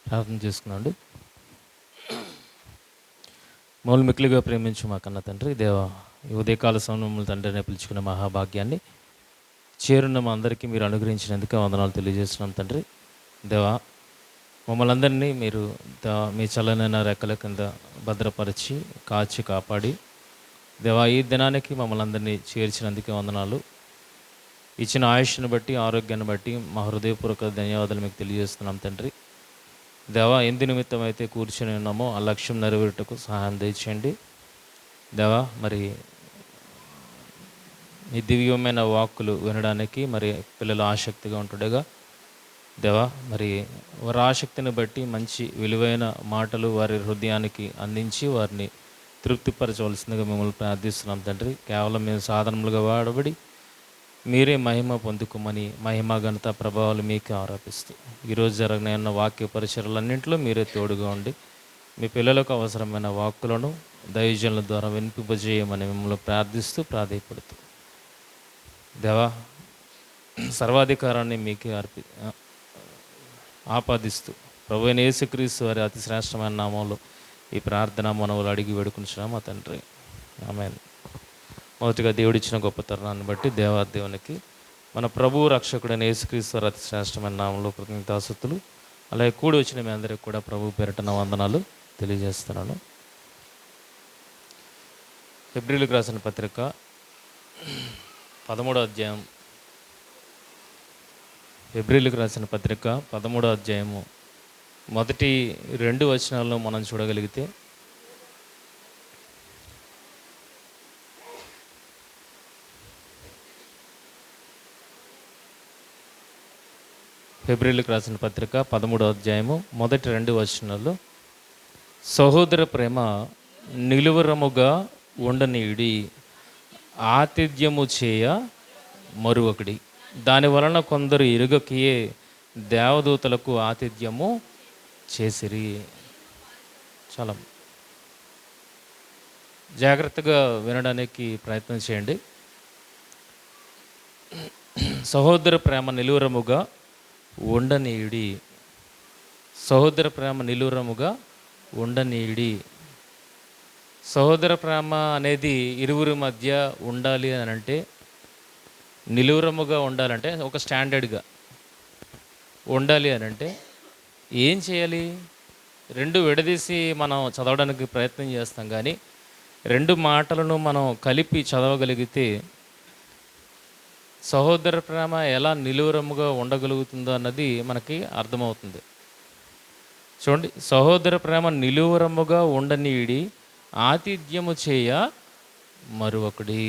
ప్రార్థన చేసుకున్నాండి. మమ్మల్ని మిక్కిలిగా ప్రేమించు మా కన్న తండ్రి, దేవా ఈ ఉదయకాల సమయంలో తండ్రిని పిలుచుకున్న మహాభాగ్యాన్ని చేరున్న మా అందరికీ మీరు అనుగ్రహించినందుకే వందనాలు తెలియజేస్తున్నాం తండ్రి. దేవా మమ్మల్ని అందరినీ మీరు మీ చల్లనైన రెక్కల కింద భద్రపరిచి కాచి కాపాడి దేవా ఈ దినానికి మమ్మల్ని అందరినీ చేర్చినందుకే వందనాలు. ఇచ్చిన ఆయుష్ను బట్టి ఆరోగ్యాన్ని బట్టి మా హృదయపూర్వక ధన్యవాదాలు మీకు తెలియజేస్తున్నాం తండ్రి. దేవా ఎందు నిమిత్తం అయితే కూర్చొని ఉన్నామో ఆ లక్ష్యం నెరవేరుటకు సహాయం దయచేయండి. దేవా మరి ఈ దివ్యమైన వాక్కులు వినడానికి మరి పిల్లలు ఆసక్తిగా ఉంటుండగా దేవా మరి వారి ఆసక్తిని బట్టి మంచి విలువైన మాటలు వారి హృదయానికి అందించి వారిని తృప్తిపరచవలసిందిగా మిమ్మల్ని ప్రార్థిస్తున్నాం తండ్రి. కేవలం మేము సాధనములుగా వాడబడి మీరే మహిమ పొందుకోమని మహిమ ఘనత ప్రభావాలు మీకే ఆరోపిస్తూ ఈరోజు జరగనన్న వాక్య పరిచయాలన్నింటిలో మీరే తోడుగా ఉండి మీ పిల్లలకు అవసరమైన వాక్కులను దైవజనుల ద్వారా వినిపింపజేయమని మిమ్మల్ని ప్రార్థిస్తూ ప్రాధేయపడుతూ దేవా సర్వాధికారాన్ని మీకే ఆపాదిస్తూ ప్రభువైన యేసుక్రీస్తు వారి అతి శ్రేష్టమైన నామంలో ఈ ప్రార్థన మనవులు అడిగి వేడుకుంటున్నాం మా తండ్రి, ఆమేన్. మొదటిగా దేవుడిచ్చిన గొప్ప తరుణాన్ని బట్టి దేవాదేవునికి మన ప్రభువు రక్షకుడైన యేసుక్రీస్తు వారి అతి శ్రేష్టమైన నామంలో కృతజ్ఞతాస్తుతులు. అలాగే కూడి వచ్చిన మీ అందరికీ కూడా ప్రభు పేరిట నా వందనాలు తెలియజేస్తున్నాను. హెబ్రీయులకు రాసిన పత్రిక 13వ అధ్యాయం, హెబ్రీయులకు రాసిన పత్రిక 13వ అధ్యాయము మొదటి 2 వచనాల్లో మనం చూడగలిగితే హెబ్రీయులకు రాసిన పత్రిక 13వ అధ్యాయము మొదటి 2 వచనాల్లో సహోదర ప్రేమ నిలువరముగా ఉండనీయుడి, ఆతిథ్యము చేయ మరొకడి, దాని వలన కొందరు ఇరుగకియే దేవదూతలకు ఆతిథ్యము చేసిరి. చాలా జాగ్రత్తగా వినడానికి ప్రయత్నం చేయండి. సహోదర ప్రేమ నిలువరముగా ఉండనీయుడి, సహోదర ప్రేమ నిలువరముగా ఉండనీయుడి. సహోదర ప్రేమ అనేది ఇరువురి మధ్య ఉండాలి అని అంటే, నిలువరముగా ఉండాలంటే, ఒక స్టాండర్డ్గా ఉండాలి అని అంటే ఏం చేయాలి? 2 విడదీసి మనం చదవడానికి ప్రయత్నం చేస్తాం, కానీ 2 మాటలను మనం కలిపి చదవగలిగితే సహోదర ప్రేమ ఎలా నిలువరముగా ఉండగలుగుతుందో అన్నది మనకి అర్థమవుతుంది. చూడండి, సహోదర ప్రేమ నిలువరముగా ఉండనీయుడి, ఆతిథ్యము చేయ మరొకడి.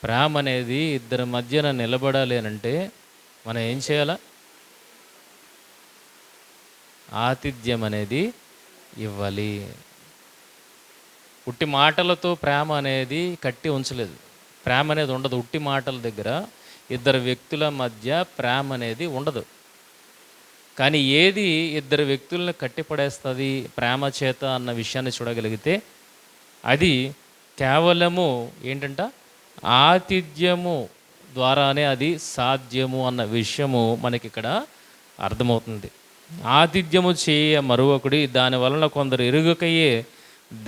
ప్రేమ అనేది ఇద్దరి మధ్యన నిలబడాలి అని అంటే మనం ఏం చేయాలా? ఆతిథ్యం అనేది ఇవ్వాలి. ఉట్టి మాటలతో ప్రేమ అనేది కట్టి ఉంచలేదు. ప్రేమ అనేది ఉండదు. ఉట్టి మాటల దగ్గర ఇద్దరు వ్యక్తుల మధ్య ప్రేమ అనేది ఉండదు. కానీ ఏది ఇద్దరు వ్యక్తులను కట్టిపడేస్తుంది ప్రేమ చేత అన్న విషయాన్ని చూడగలిగితే అది కేవలము ఏంటంట, ఆతిథ్యము ద్వారానే అది సాధ్యము అన్న విషయము మనకి ఇక్కడ అర్థమవుతుంది. ఆతిథ్యము చేయ మరొకడి, దాని వలన కొందరు ఎరుగకయే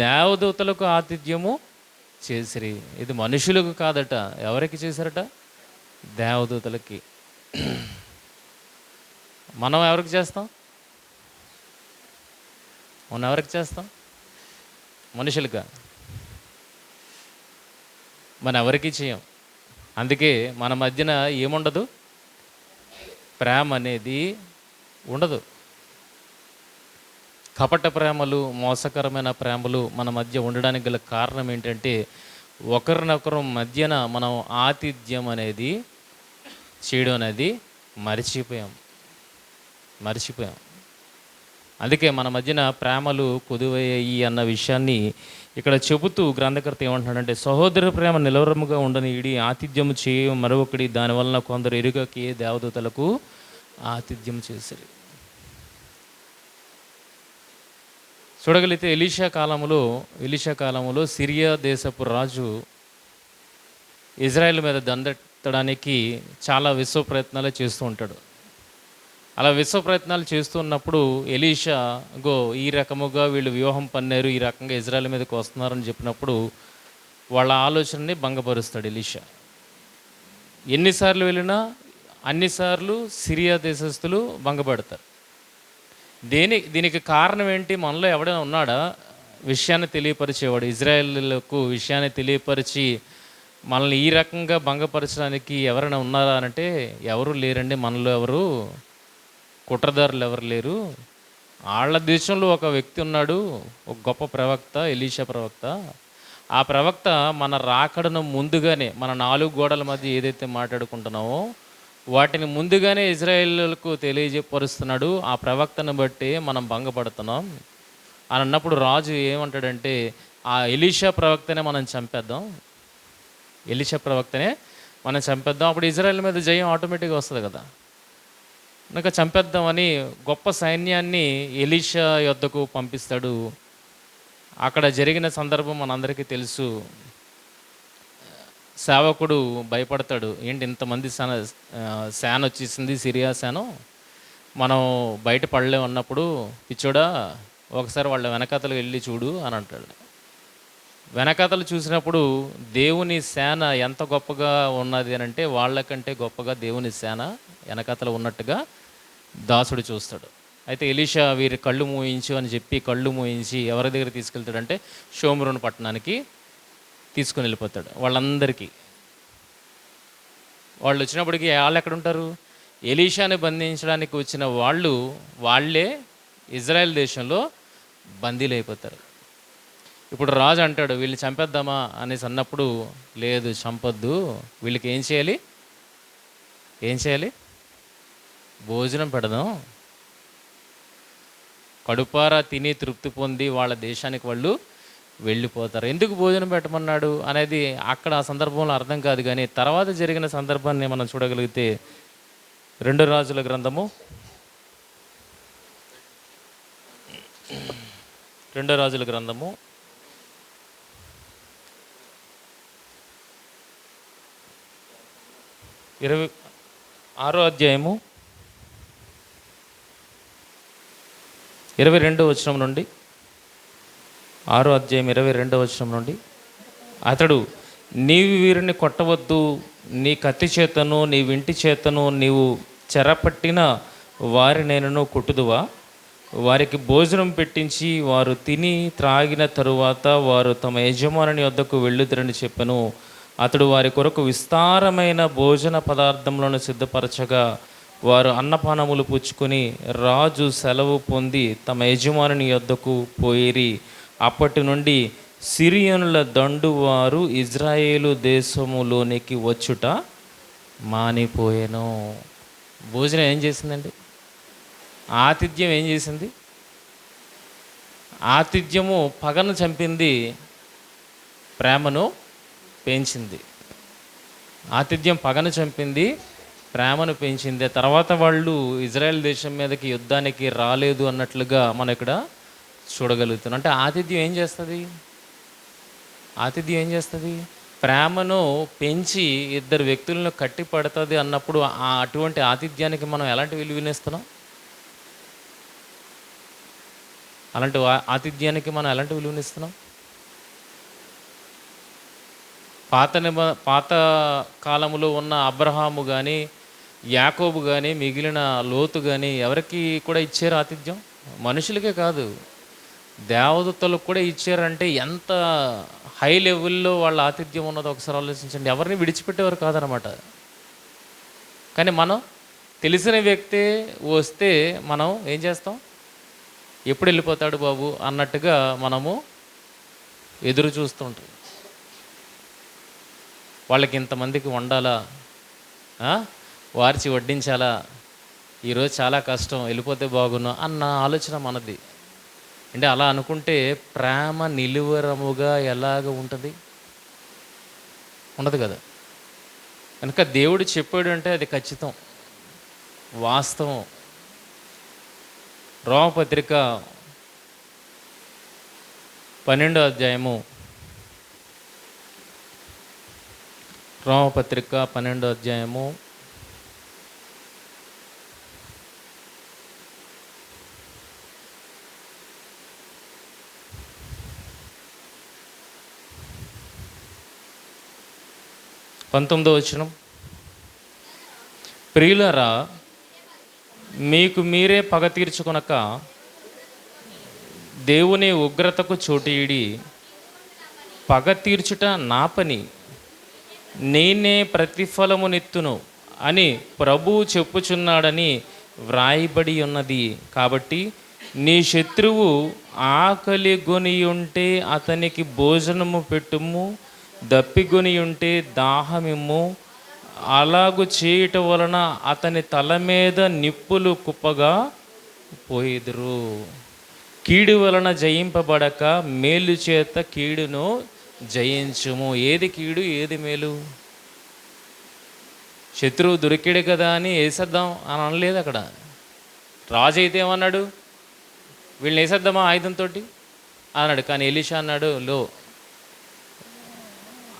దేవదూతలకు ఆతిథ్యము చేసిరి. ఇది మనుషులకు కాదట, ఎవరికి చేశారట? దేవదూతలకి. మనం ఎవరికి చేస్తాం? మనం ఎవరికి చేస్తాం? మనుషులుగా మనం ఎవరికి చేయం. అందుకే మన మధ్యన ఏముండదు, ప్రేమ అనేది ఉండదు. కపట ప్రేమలు, మోసకరమైన ప్రేమలు మన మధ్య ఉండడానికి గల కారణం ఏంటంటే ఒకరినొకరు మధ్యన మనం ఆతిథ్యం అనేది చేయడం అనేది మర్చిపోయాం. అందుకే మన మధ్యన ప్రేమలు కుదువయ్యాయి అన్న విషయాన్ని ఇక్కడ చెబుతూ గ్రంథకర్త ఏమంటున్నాడంటే, సహోదర ప్రేమ నిలవరముగా ఉండనీయుడి, ఆతిథ్యము చేయ మరొకటి, దానివలన కొందరు ఎరుగకి దేవదూతలకు ఆతిథ్యం చేసిరి. చూడగలిగితే ఎలీషా కాలంలో సిరియా దేశపు రాజు ఇజ్రాయెల్ మీద దండెత్తడానికి చాలా విశ్వ ప్రయత్నాలు చేస్తూ ఉంటాడు. అలా విశ్వ ప్రయత్నాలు చేస్తున్నప్పుడు ఎలీషా గో ఈ రకముగా వీళ్ళు వ్యూహం పన్నారు, ఈ రకంగా ఇజ్రాయెల్ మీదకి వస్తున్నారని చెప్పినప్పుడు వాళ్ళ ఆలోచనని భంగపరుస్తాడు ఎలీషా. ఎన్నిసార్లు వెళ్ళినా అన్నిసార్లు సిరియా దేశస్థులు భంగపడతారు. దీనికి కారణం ఏంటి? మనలో ఎవడైనా ఉన్నాడా విషయాన్ని తెలియపరిచేవాడు? ఇజ్రాయేలులకు విషయాన్ని తెలియపరిచి మనల్ని ఈ రకంగా భంగపరచడానికి ఎవరైనా ఉన్నారా అంటే ఎవరు లేరండి. మనలో ఎవరు కుట్రదారులు ఎవరు లేరు. వాళ్ళ దేశంలో ఒక వ్యక్తి ఉన్నాడు, ఒక గొప్ప ప్రవక్త, ఎలీషా ప్రవక్త. ఆ ప్రవక్త మన రాకడను ముందుగానే, మన 4 గోడల మధ్య ఏదైతే మాట్లాడుకుంటున్నామో వాటిని ముందుగానే ఇజ్రాయేలులకు తెలియజేపరుస్తున్నాడు. ఆ ప్రవక్తను బట్టి మనం భంగపడుతున్నాం అని అన్నప్పుడు రాజు ఏమంటాడంటే ఆ ఎలీషా ప్రవక్తనే మనం చంపేద్దాం, ఎలీషా ప్రవక్తనే మనం చంపేద్దాం, అప్పుడు ఇజ్రాయెల్ మీద జయం ఆటోమేటిక్గా వస్తుంది కదా. ఇంకా చంపేద్దామని గొప్ప సైన్యాన్ని ఎలీషా యొద్దకు పంపిస్తాడు. అక్కడ జరిగిన సందర్భం మనందరికీ తెలుసు. సేవకుడు భయపడతాడు, ఏంటి ఇంతమంది సేన వచ్చేసింది, సిరియా సేన, మనం బయట పడలేము అన్నప్పుడు, పిచ్చోడా ఒకసారి వాళ్ళ వెనకాతలు వెళ్ళి చూడు అని అంటాడు. వెనకాతలు చూసినప్పుడు దేవుని సేన ఎంత గొప్పగా ఉన్నది అని అంటే వాళ్ళకంటే గొప్పగా దేవుని సేన వెనకాతలు ఉన్నట్టుగా దాసుడు చూస్తాడు. అయితే ఎలీషా వీరి కళ్ళు మూయించు అని చెప్పి కళ్ళు మూయించి ఎవరి దగ్గర తీసుకెళ్తాడంటే షోమ్రోను పట్టణానికి తీసుకుని వెళ్ళిపోతాడు. వాళ్ళందరికీ వాళ్ళు వచ్చినప్పటికీ వాళ్ళు ఎక్కడ ఉంటారు? ఎలీషాని బంధించడానికి వచ్చిన వాళ్ళే ఇజ్రాయెల్ దేశంలో బందీలు అయిపోతారు. ఇప్పుడు రాజు అంటాడు వీళ్ళని చంపేద్దామా అనేసి అన్నప్పుడు, లేదు చంపొద్దు, వీళ్ళకి ఏం చేయాలి? భోజనం పెడదాం, కడుపారా తిని తృప్తి పొంది వాళ్ళ దేశానికి వాళ్ళు వెళ్ళిపోతారు. ఎందుకు భోజనం పెట్టమన్నాడు అనేది అక్కడ ఆ సందర్భంలో అర్థం కాదు, కానీ తర్వాత జరిగిన సందర్భాన్ని మనం చూడగలిగితే 2 రాజుల గ్రంథము 2 రాజుల గ్రంథము 26వ అధ్యాయము 22వ వచనం నుండి, 6వ అధ్యాయం 22వ వచనం నుండి, అతడు నీవు వీరిని కొట్టవద్దు, నీ కత్తి చేతను నీ వింటి చేతను నీవు చెరపట్టిన వారినైనను కొట్టుదువా? వారికి భోజనం పెట్టించి వారు తిని త్రాగిన తరువాత వారు తమ యజమానుని వద్దకు వెళ్ళుదురని చెప్పెను. అతడు వారి కొరకు విస్తారమైన భోజన పదార్థములను సిద్ధపరచగా వారు అన్నపానములు పుచ్చుకొని రాజు సెలవు పొంది తమ యజమానుని యొద్దకు పోయిరి. అప్పటి నుండి సిరియనుల దండు వారు ఇజ్రాయేలు దేశములోనికి వచ్చుట మానిపోయెను. భోజనం ఏం చేసిందండి? ఆతిథ్యం ఏం చేసింది? ఆతిథ్యము పగను చంపింది, ప్రేమను పెంచింది. ఆతిథ్యం పగను చంపింది, ప్రేమను పెంచింది. తర్వాత వాళ్ళు ఇజ్రాయెల్ దేశం మీదకి యుద్ధానికి రాలేదు అన్నట్లుగా మనం ఇక్కడ చూడగలుగుతున్నాం. అంటే ఆతిథ్యం ఏం చేస్తుంది? ప్రేమను పెంచి ఇద్దరు వ్యక్తులను కట్టి పడుతుంది అన్నప్పుడు అటువంటి ఆతిథ్యానికి మనం ఎలాంటి విలువనిస్తున్నాం? అలాంటి ఆతిథ్యానికి మనం ఎలాంటి విలువనిస్తున్నాం? పాత కాలములో ఉన్న అబ్రహాము కానీ, యాకోబు కానీ, మిగిలిన లోతు కానీ ఎవరికి కూడా ఇచ్చారు ఆతిథ్యం? మనుషులకే కాదు, దేవదూతలకు కూడా ఇచ్చారంటే ఎంత హై లెవెల్లో వాళ్ళ ఆతిథ్యం ఉన్నదో ఒకసారి ఆలోచించండి. ఎవరిని విడిచిపెట్టేవారు కాదనమాట. కానీ మనం తెలిసిన వ్యక్తి వస్తే మనం ఏం చేస్తాం? ఎప్పుడు వెళ్ళిపోతాడు బాబు అన్నట్టుగా మనము ఎదురు చూస్తుంటాం. వాళ్ళకి ఇంతమందికి వండాలా, వార్చి వడ్డించాలా, ఈరోజు చాలా కష్టం, వెళ్ళిపోతే బాగున్నా అన్న ఆలోచన మనది. అంటే అలా అనుకుంటే ప్రేమ నిలువరముగా ఎలాగ ఉంటుంది? ఉండదు కదా. కనుక దేవుడు చెప్పాడు అంటే అది ఖచ్చితం, వాస్తవం. రోమపత్రిక 12వ అధ్యాయము, రోమపత్రిక 12వ అధ్యాయము 19వ వచనం, ప్రియులారా మీకు మీరే పగ తీర్చుకొనక దేవుని ఉగ్రతకు చోటీడి, పగ తీర్చుట నా పని, నేనే ప్రతిఫలమునిత్తును అని ప్రభువు చెప్పుచున్నాడని వ్రాయబడి ఉన్నది. కాబట్టి నీ శత్రువు ఆకలి గొని ఉంటే అతనికి భోజనము పెట్టుము, దప్పిగొని ఉంటే దాహమిమ్ము. అలాగు చేయటం వలన అతని తల మీద నిప్పులు కుప్పగా పోయిదురు. కీడు వలన జయింపబడక మేలు చేత కీడును జయించుము. ఏది కీడు, ఏది మేలు? శత్రువు దొరికాడు కదా అని వేసేద్దాం అని అనలేదు అక్కడ. రాజు అయితే ఏమన్నాడు, వీళ్ళని వేసేద్దామా ఆయుధంతో అన్నాడు. కానీ ఎలీషా అన్నాడు, లో,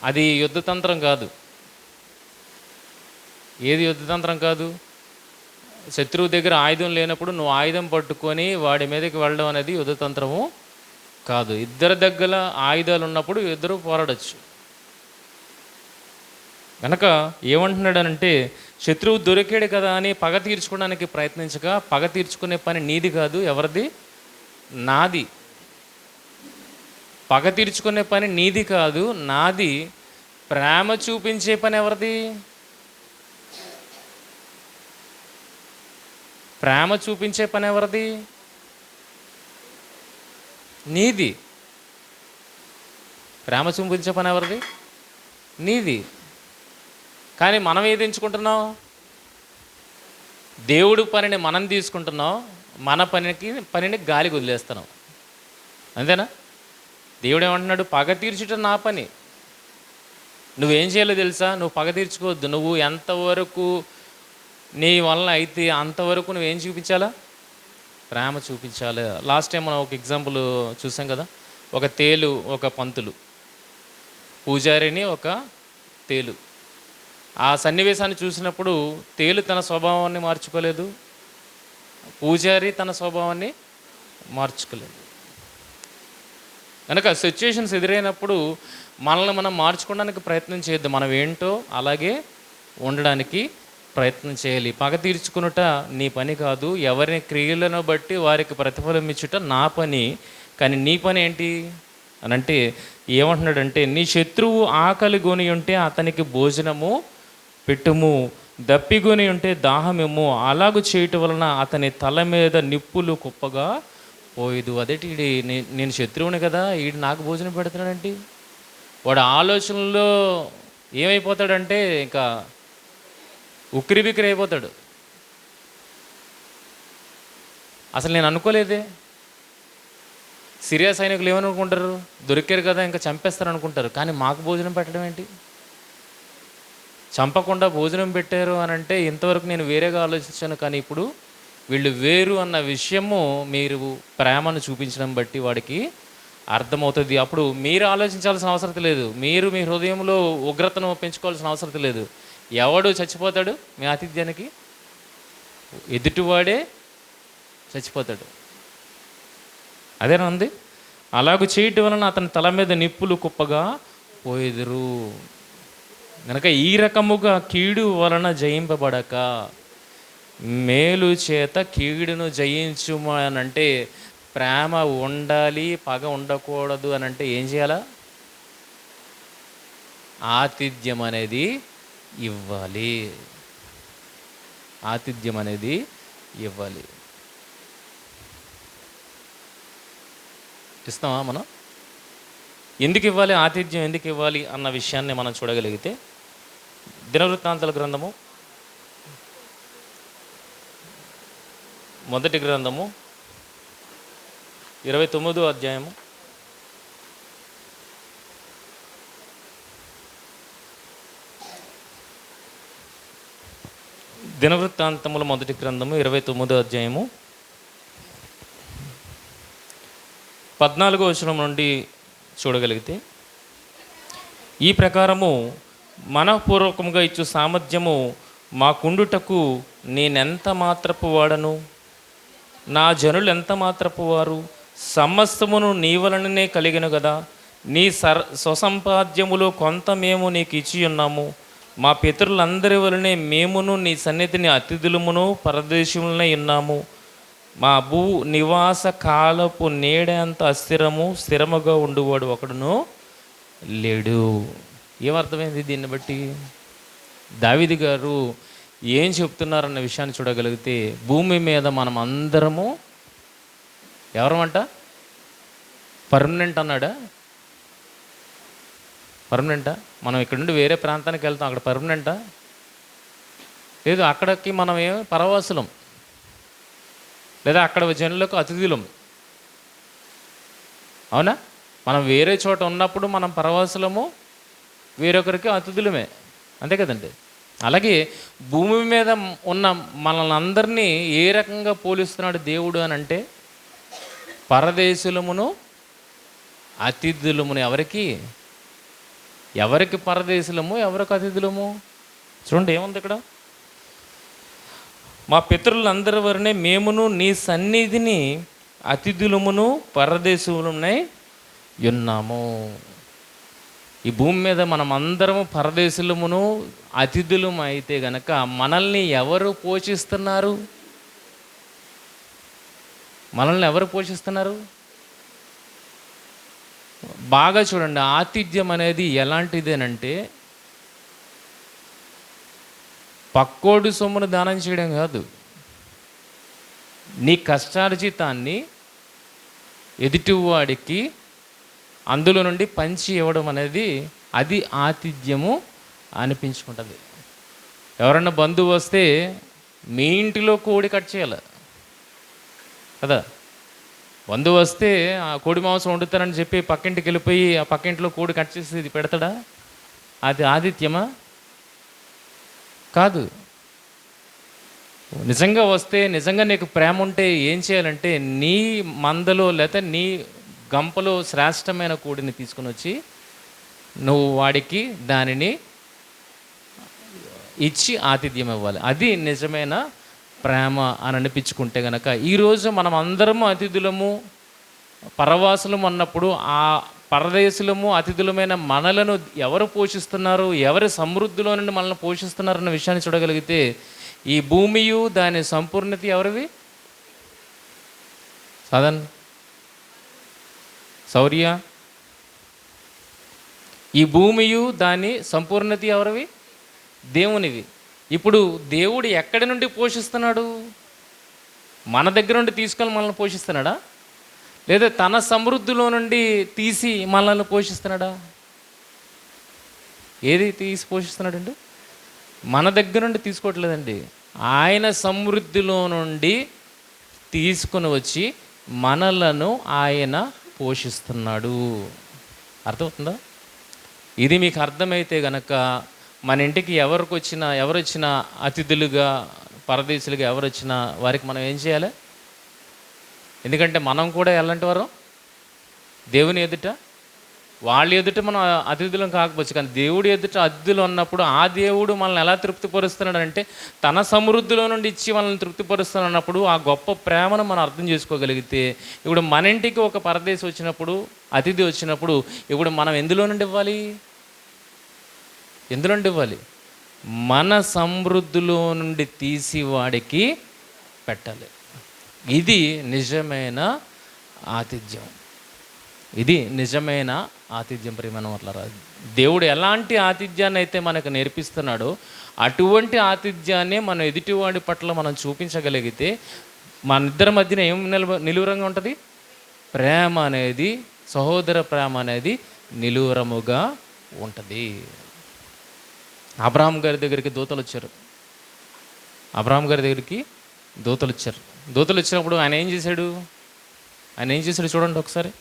అది యుద్ధతంత్రం కాదు. ఏది యుద్ధతంత్రం కాదు? శత్రువు దగ్గర ఆయుధం లేనప్పుడు నువ్వు ఆయుధం పట్టుకొని వాడి మీదకి వెళ్ళడం అనేది యుద్ధతంత్రము కాదు. ఇద్దరి దగ్గర ఆయుధాలు ఉన్నప్పుడు ఇద్దరు పోరాడచ్చు. కనుక ఏమంటున్నాడనంటే, శత్రువు దొరికాడు కదా అని పగ తీర్చుకోవడానికి ప్రయత్నించక, పగ తీర్చుకునే పని నీది కాదు, ఎవరిది? నాది. పగ తీర్చుకునే పని నీది కాదు, నాది. ప్రేమ చూపించే పని ఎవరిది? ప్రేమ చూపించే పని ఎవరిది? నీది. ప్రేమ చూపించే పని ఎవరిది? నీది. కానీ మనం ఏది ఎంచుకుంటున్నాం? దేవుడు పనిని మనం తీసుకుంటున్నాం, మన పనిని గాలికి వదిలేస్తున్నాం. అంతేనా? దేవుడు ఏమంటున్నాడు, పగ తీర్చుట నా పని. నువ్వేం చేయాలో తెలుసా? నువ్వు పగ తీర్చుకోవద్దు. నువ్వు ఎంతవరకు నీ వల్ల అయితే అంతవరకు నువ్వేం చూపించాలా? ప్రేమ చూపించాలి. లాస్ట్ టైం మనం ఒక ఎగ్జాంపుల్ చూసాం కదా, ఒక తేలు, ఒక పంతులు, పూజారిని ఒక తేలు. ఆ సన్నివేశాన్ని చూసినప్పుడు తేలు తన స్వభావాన్ని మార్చుకోలేదు, పూజారి తన స్వభావాన్ని మార్చుకోలేదు. కనుక సిచ్యుయేషన్స్ ఎదురైనప్పుడు మనల్ని మనం మార్చుకోవడానికి ప్రయత్నం చేయొద్దు. మనం ఏంటో అలాగే ఉండడానికి ప్రయత్నం చేయాలి. పగ తీర్చుకునుట నీ పని కాదు, ఎవరి క్రియలను బట్టి వారికి ప్రతిఫలం ఇచ్చుట నా పని. కానీ నీ పని ఏంటి అని అంటే ఏమంటున్నాడంటే, నీ శత్రువు ఆకలి గొని ఉంటే అతనికి భోజనము పెట్టుము, దప్పిగొని ఉంటే దాహమిమ్ము. అలాగూ చేయటం వలన అతని తల మీద నిప్పులు కుప్పగా పోయిదు. అదేంటి, నేను శత్రువుని కదా, ఈడు నాకు భోజనం పెడుతున్నాడంటే, వాడు ఆలోచనలో ఏమైపోతాడంటే ఇంకా ఉక్కిరి బిక్కిరి అయిపోతాడు. అసలు నేను అనుకోలేదే. సిరియా సైనికులు ఏమనుకుంటారు, దొరికారు కదా ఇంకా చంపేస్తారు అనుకుంటారు. కానీ మాకు భోజనం పెట్టడం ఏంటి? చంపకుండా భోజనం పెట్టారు అని అంటే ఇంతవరకు నేను వేరేగా ఆలోచించాను, కానీ ఇప్పుడు వీళ్ళు వేరు అన్న విషయము మీరు ప్రేమను చూపించడం బట్టి వాడికి అర్థమవుతుంది. అప్పుడు మీరు ఆలోచించాల్సిన అవసరం లేదు, మీరు మీ హృదయంలో ఉగ్రతను పెంచుకోవాల్సిన అవసరం లేదు. ఎవడు చచ్చిపోతాడు మీ ఆతిథ్యానికి? ఎదుటివాడే చచ్చిపోతాడు. అదేనా ఉంది. అలాగూ చేయటం వలన అతని తల మీద నిప్పులు కుప్పగా పోయిదురు. కనుక ఈ రకముగా కీడు వలన జయింపబడక మేలు చేత కీడును జయించుము అని అంటే, ప్రేమ ఉండాలి, పగ ఉండకూడదు అని అంటే ఏం చేయాలా? ఆతిథ్యం అనేది ఇవ్వాలి. ఆతిథ్యం అనేది ఇవ్వాలి. ఇస్తామా మనం? ఎందుకు ఇవ్వాలి? ఆతిథ్యం ఎందుకు ఇవ్వాలి అన్న విషయాన్ని మనం చూడగలిగితే, దినవృత్తాంతాల గ్రంథము మొదటి గ్రంథము 29వ అధ్యాయము 29వ అధ్యాయము 14వ వచనం నుండి చూడగలిగితే, ఈ ప్రకారము మనఃపూర్వకంగా ఇచ్చు సామర్థ్యము మాకుండుటకు నేనెంత మాత్రపు వాడను, నా జనులు ఎంత మాత్రపు వారు, సమస్తమును నీ వలననే కలిగిన కదా, నీ స్వసంపాద్యములో కొంత మేము నీకు ఇచ్చి ఉన్నాము, మా పితరులందరి వలనే మేమును నీ సన్నిధిని అతిథులమును పరదేశములనే ఉన్నాము. మా భూ నివాస కాలపు నీడంత స్థిరముగా ఉండువాడు ఒకడును లేడు. ఏమర్థమైంది దీన్ని బట్టి? దావీదు గారు ఏం చెప్తున్నారన్న విషయాన్ని చూడగలిగితే, భూమి మీద మనం అందరము ఎవరమంట? పర్మనెంట్ అన్నాడా? పర్మనెంటా? మనం ఇక్కడ నుండి వేరే ప్రాంతానికి వెళ్తాం, అక్కడ పర్మనెంటా? లేదు, అక్కడికి మనం పరవాసులం, లేదా అక్కడ జనులకు అతిథులం. అవునా? మనం వేరే చోట ఉన్నప్పుడు మనం పరవాసులము, వేరొకరికి అతిథులమే, అంతే కదండి. అలాగే భూమి మీద ఉన్న మనల్ని అందరినీ ఏ రకంగా పోలిస్తున్నాడు దేవుడు అని అంటే, పరదేశులమును అతిథులమును. ఎవరికి పరదేశులము, ఎవరికి అతిథులము? చూడండి ఏముంది ఇక్కడ. మా పితరులందరి వరనే మేమును నీ సన్నిధిని అతిథులమును పరదేశులమునై ఉన్నాము. ఈ భూమి మీద మనం అందరము పరదేశులమును అతిథులము అయితే గనక మనల్ని ఎవరు పోషిస్తున్నారు? మనల్ని ఎవరు పోషిస్తున్నారు? బాగా చూడండి, ఆతిథ్యం అనేది ఎలాంటిదేనంటే, పక్కోడు సొమ్మును దానం చేయడం కాదు, నీ కష్టార్జితాన్ని ఎదుటివాడికి అందులో నుండి పంచి ఇవ్వడం అనేది, అది ఆతిథ్యము అనిపించుకుంటుంది. ఎవరన్నా బంధువు వస్తే మీ ఇంటిలో కోడి కట్ చేయాలి కదా. బంధువు వస్తే ఆ కోడి మాంసం వండుతారని చెప్పి పక్కింటికి వెళ్ళిపోయి ఆ పక్కింట్లో కోడి కట్ చేసి ఇది పెడతాడా? అది ఆతిథ్యమా? కాదు. నిజంగా వస్తే, నిజంగా నీకు ప్రేమ ఉంటే ఏం చేయాలంటే, నీ మందలో లేకపోతే నీ గంపలో శ్రేష్టమైన కోడిని తీసుకుని వచ్చి నువ్వు వాడికి దానిని ఇచ్చి ఆతిథ్యం ఇవ్వాలి. అది నిజమైన ప్రేమ అని అనిపించుకుంటే గనక, ఈరోజు మనం అందరము అతిథులము పరవాసులము అన్నప్పుడు, ఆ పరదేశులము అతిథులమైన మనలను ఎవరు పోషిస్తున్నారు, ఎవరి సమృద్ధిలో నుండి మనల్ని పోషిస్తున్నారన్న విషయాన్ని చూడగలిగితే, ఈ భూమియు దాని సంపూర్ణత ఎవరివి? సాధన్ శౌర్య, ఈ భూమియు దాని సంపూర్ణత ఎవరివి? దేవునివి. ఇప్పుడు దేవుడు ఎక్కడి నుండి పోషిస్తున్నాడు? మన దగ్గర నుండి తీసుకొని మనల్ని పోషిస్తున్నాడా, లేదా తన సమృద్ధిలో నుండి తీసి మనల్ని పోషిస్తున్నాడా? ఏది తీసి పోషిస్తున్నాడండి? మన దగ్గర నుండి తీసుకోవట్లేదండి, ఆయన సమృద్ధిలో నుండి తీసుకుని వచ్చి మనలను ఆయన పోషిస్తున్నాడు. అర్థమవుతుందా? ఇది మీకు అర్థమైతే గనక, మన ఇంటికి ఎవరు వచ్చినా అతిథులుగా, పరదేశులుగా ఎవరు వచ్చినా వారికి మనం ఏం చేయాలి? ఎందుకంటే మనం కూడా ఎలాంటి వారు? దేవుని ఎదుట, వాళ్ళ ఎదుట మనం అతిథులం కాకపోవచ్చు, కానీ దేవుడి ఎదుట అతిథులు ఉన్నప్పుడు ఆ దేవుడు మనల్ని ఎలా తృప్తిపరుస్తున్నాడు అంటే, తన సమృద్ధిలో నుండి ఇచ్చి మనల్ని తృప్తిపరుస్తున్నప్పుడు ఆ గొప్ప ప్రేమను మనం అర్థం చేసుకోగలిగితే, ఇప్పుడు మన ఇంటికి ఒక పరదేశి వచ్చినప్పుడు, అతిథి వచ్చినప్పుడు, ఇప్పుడు మనం ఎందులో నుండి ఇవ్వాలి? ఎందులో నుండి ఇవ్వాలి? మన సమృద్ధిలో నుండి తీసి వాడికి పెట్టాలి. ఇది నిజమైన ఆతిథ్యం. ఇది నిజమైన ఆతిథ్యం. ప్రియమైన వాళ్ళారా, దేవుడు ఎలాంటి ఆతిథ్యాన్ని అయితే మనకు నేర్పిస్తున్నాడో అటువంటి ఆతిథ్యాన్ని మన ఎదుటివాడి పట్ల మనం చూపించగలిగితే, మన ఇద్దరి మధ్యన ఏం నిలువరంగా ఉంటుంది? ప్రేమ అనేది, సహోదర ప్రేమ అనేది నిలువరముగా ఉంటుంది. అబ్రహాం గారి దగ్గరికి దూతలు వచ్చారు. అబ్రహాం గారి దగ్గరికి దూతలు వచ్చారు. దూతలు వచ్చినప్పుడు ఆయన ఏం చేశాడు? చూడండి ఒకసారి.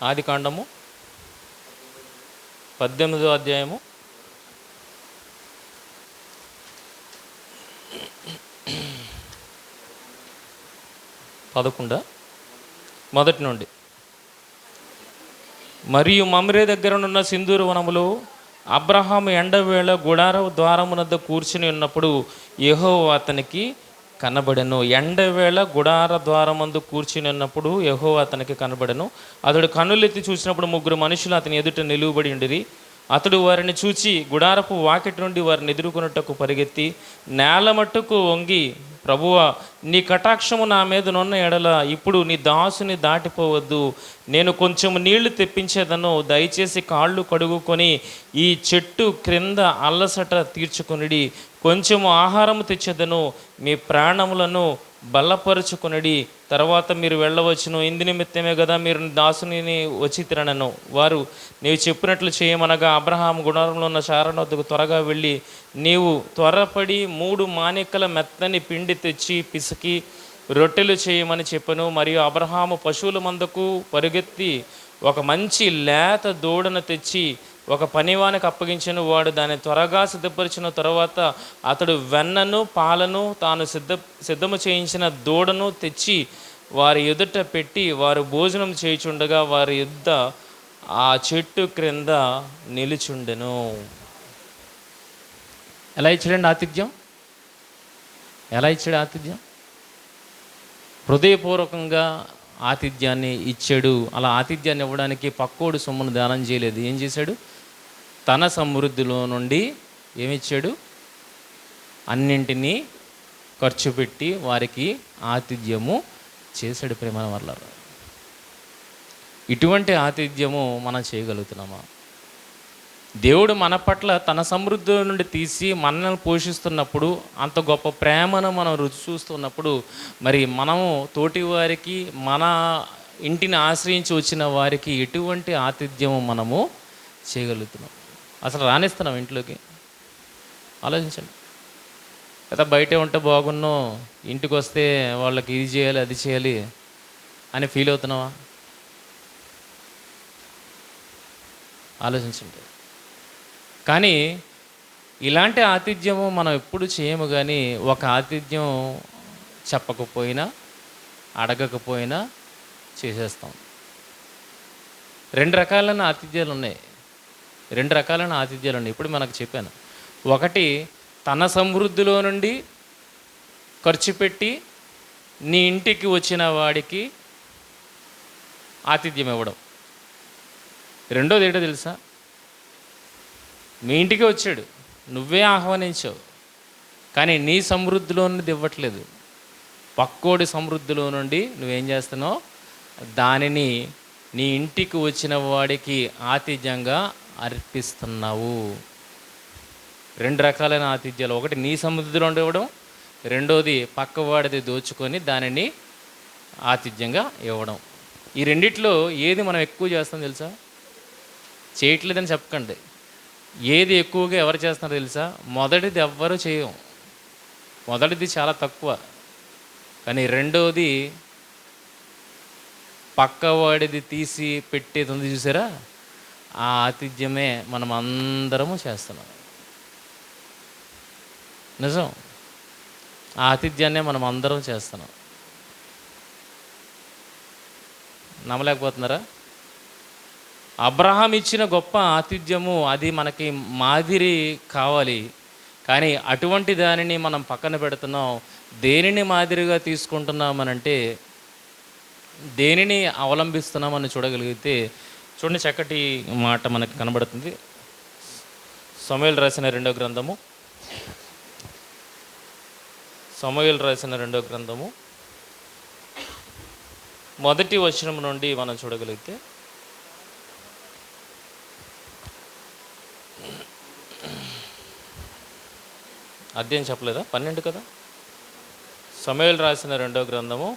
ఆదికాండము 18వ అధ్యాయము 11 మొదటి నుండి. మరియు మమ్రే దగ్గరనున్న సింధూర వనములో అబ్రహాము ఎండవేళ గుడార ద్వారమునద్ద కూర్చుని ఉన్నప్పుడు యెహోవా అతనికి కనబడెను. ఎండవేళ గుడార ద్వారమందు కూర్చుని ఉన్నప్పుడు యెహోవా అతనికి కనబడెను. అతడు కన్నులెత్తి చూసినప్పుడు ముగ్గురు మనుషులు అతని ఎదుట నిలువబడి ఉండిరి. అతడు వారిని చూచి గుడారపు వాకిటి నుండి వారిని ఎదుర్కొనుటకు పరిగెత్తి నేల మట్టుకు వంగి, ప్రభువా, నీ కటాక్షము నా మీద నున్న ఎడల ఇప్పుడు నీ దాసుని దాటిపోవద్దు. నేను కొంచెం నీళ్లు తెప్పించేదను. దయచేసి కాళ్ళు కడుగుకొని ఈ చెట్టు క్రింద అల్లసట తీర్చుకొనిడి. కొంచెము ఆహారము తెచ్చేదను. మీ ప్రాణములను బలపరుచుకొనిడి. తర్వాత మీరు వెళ్ళవచ్చును. ఇందు నిమిత్తమే కదా మీరు దాసుని వచ్చి తినను. వారు, నీవు చెప్పినట్లు చేయమనగా అబ్రహాము గుడారంలో ఉన్న చారణ వద్దకు త్వరగా వెళ్ళి, నీవు త్వరపడి 3 మాణికల మెత్తని పిండి తెచ్చి పిసికి రొట్టెలు చేయమని చెప్పను. మరియు అబ్రహాము పశువుల మందకు పరుగెత్తి ఒక మంచి లేత దూడను తెచ్చి ఒక పనివానికి అప్పగించను. వాడు దాన్ని త్వరగా సిద్ధపరిచిన తర్వాత అతడు వెన్నను పాలను తాను సిద్ధము చేయించిన దూడను తెచ్చి వారి ఎదుట పెట్టి వారు భోజనం చేయుచుండగా వారి యుద్ధ ఆ చెట్టు క్రింద నిలుచుండెను. ఎలా ఇచ్చాడండి ఆతిథ్యం? ఎలా ఇచ్చాడు ఆతిథ్యం? హృదయపూర్వకంగా ఆతిథ్యాన్ని ఇచ్చాడు. అలా ఆతిథ్యాన్ని ఇవ్వడానికి పక్కోడు సొమ్మును దానం చేయలేదు. ఏం చేశాడు? తన సమృద్ధిలో నుండి ఏమిచ్చాడు? అన్నింటినీ ఖర్చు పెట్టి వారికి ఆతిథ్యము చేశాడు. ప్రేమ వల్ల ఇటువంటి ఆతిథ్యము మనం చేయగలుగుతున్నామా? దేవుడు మన పట్ల తన సమృద్ధి నుండి తీసి మనల్ని పోషిస్తున్నప్పుడు, అంత గొప్ప ప్రేమను మనం రుచి చూస్తున్నప్పుడు, మరి మనము తోటి వారికి, మన ఇంటిని ఆశ్రయించి వచ్చిన వారికి ఎటువంటి ఆతిథ్యము మనము చేయగలుగుతున్నాం? అసలు రాణిస్తున్నాం ఇంట్లోకి? ఆలోచించండి. లేదా బయటే ఉంటే బాగున్నో, ఇంటికి వస్తే వాళ్ళకి ఇది చేయాలి అది చేయాలి అని ఫీల్ అవుతున్నావా? ఆలోచించండి. కానీ ఇలాంటి ఆతిథ్యము మనం ఎప్పుడు చేయము. కానీ ఒక ఆతిథ్యం చెప్పకపోయినా అడగకపోయినా చేసేస్తాం. 2 రకాలైన ఆతిథ్యాలు ఉన్నాయి. 2 రకాలైన ఆతిథ్యాలు ఉన్నాయి. ఇప్పుడు మనకు చెప్పాను. ఒకటి, తన సమృద్ధిలో నుండి ఖర్చు పెట్టి నీ ఇంటికి వచ్చిన వాడికి ఆతిథ్యం ఇవ్వడం. రెండోది ఏంటో తెలుసా? మీ ఇంటికి వచ్చాడు, నువ్వే ఆహ్వానించావు, కానీ నీ సమృద్ధిలో నుండి ఇవ్వట్లేదు. పక్కోడి సమృద్ధిలో నుండి నువ్వేం చేస్తున్నావు? దానిని నీ ఇంటికి వచ్చిన వాడికి ఆతిథ్యంగా అర్పిస్తున్నావు. 2 రకాలైన ఆతిథ్యాలు. ఒకటి నీ సమృద్ధిలో ఇవ్వడం, రెండోది పక్కవాడిది దోచుకొని దానిని ఆతిథ్యంగా ఇవ్వడం. ఈ రెండిట్లో ఏది మనం ఎక్కువ చేస్తాం తెలుసా? చేయట్లేదని చెప్పకండి. ఏది ఎక్కువగా ఎవరు చేస్తున్నారో తెలుసా? మొదటిది ఎవ్వరూ చేయం. మొదటిది చాలా తక్కువ. కానీ రెండోది పక్కవాడిది తీసి పెట్టేది ఉంది చూసారా? ఆ ఆతిథ్యమే మనం అందరము చేస్తున్నాం. నిజం. ఆ ఆతిథ్యాన్నే మనం అందరం చేస్తున్నాం. నమ్మలేకపోతున్నారా? అబ్రహాం ఇచ్చిన గొప్ప ఆతిథ్యము, అది మనకి మాదిరి కావాలి. కానీ అటువంటి దానిని మనం పక్కన పెడుతున్నాం. దేనిని మాదిరిగా తీసుకుంటున్నామనంటే, దేనిని అవలంబిస్తున్నామని చూడగలిగితే, చూడండి, చక్కటి మాట మనకి కనబడుతుంది. సమూయేలు రాసిన 2వ గ్రంథము, సమూయేలు రాసిన 2వ గ్రంథము 1వ వచనం నుండి మనం చూడగలిగితే, అధ్యాయం చెప్పలేదా? 12 కదా. సమూయేలు రాసిన 2వ గ్రంథము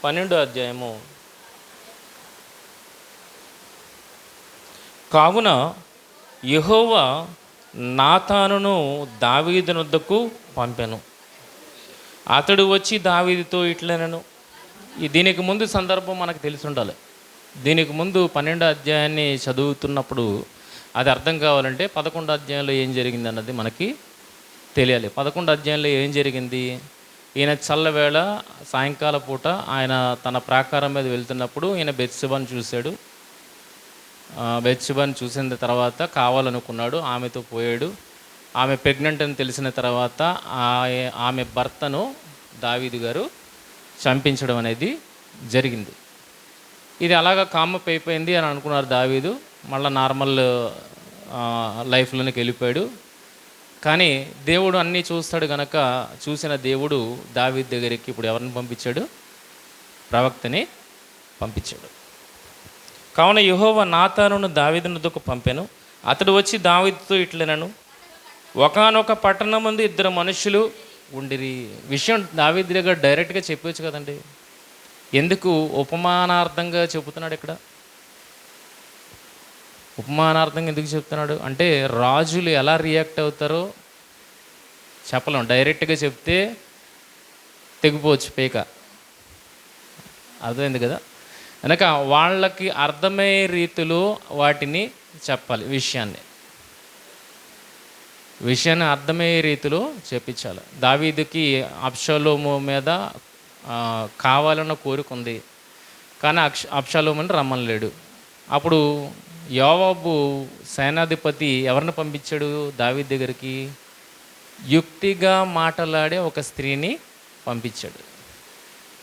12వ అధ్యాయము. కావున యెహోవా నాతానును దావీదు వద్దకు పంపెను. అతడు వచ్చి దావీదుతో ఇట్లనెను. దీనికి ముందు సందర్భం మనకు తెలిసి ఉండాలి. దీనికి ముందు 12వ అధ్యాయాన్ని చదువుతున్నప్పుడు అది అర్థం కావాలంటే 11వ అధ్యాయంలో ఏం జరిగింది అన్నది మనకి తెలియాలి. 11వ అధ్యాయంలో ఏం జరిగింది? ఈయన చల్లవేళ సాయంకాల పూట ఆయన తన ప్రాకారం మీద వెళ్తున్నప్పుడు ఈయన బెత్షెబను చూశాడు. బెత్షెబను చూసిన తర్వాత కావాలనుకున్నాడు, ఆమెతో పోయాడు. ఆమె ప్రెగ్నెంట్ అని తెలిసిన తర్వాత ఆమె భర్తను దావీదు గారు చంపించడం అనేది జరిగింది. ఇది అలాగా కామప్ అయిపోయింది అని అనుకున్నారు దావీదు. మళ్ళీ నార్మల్ లైఫ్లోనికి వెళ్ళిపోయాడు. కానీ దేవుడు అన్నీ చూస్తాడు గనక చూసిన దేవుడు దావీదు దగ్గరికి ఇప్పుడు ఎవరిని పంపించాడు? ప్రవక్తని పంపించాడు. కావున యెహోవా నాతానును దావీదునొద్దకు పంపెను. అతడు వచ్చి దావీదుతో ఇట్లనెను, ఒకానొక పట్టణమందు ఇద్దరు మనుషులు ఉండిరి. విషయం దావీదు దగ్గర డైరెక్ట్గా చెప్పవచ్చు కదండి. ఎందుకు ఉపమానార్థంగా చెబుతున్నాడు ఇక్కడ? ఉపమానార్థంగా ఎందుకు చెప్తున్నాడు అంటే, రాజులు ఎలా రియాక్ట్ అవుతారో చెప్పలేం. డైరెక్ట్గా చెప్తే తెగిపోవచ్చు పేక, అర్థమైంది కదా. కనుక వాళ్ళకి అర్థమయ్యే రీతిలో వాటిని చెప్పాలి. విషయాన్ని అర్థమయ్యే రీతిలో చెప్పించాలి. దావీదుకి అబ్షాలోము మీద కావాలన్న కోరిక ఉంది, కానీ అబ్షాలోముని రమ్మనలేడు. అప్పుడు యోవాబు సేనాధిపతి ఎవరిని పంపించాడు దావీదు దగ్గరికి? యుక్తిగా మాట్లాడే ఒక స్త్రీని పంపించాడు.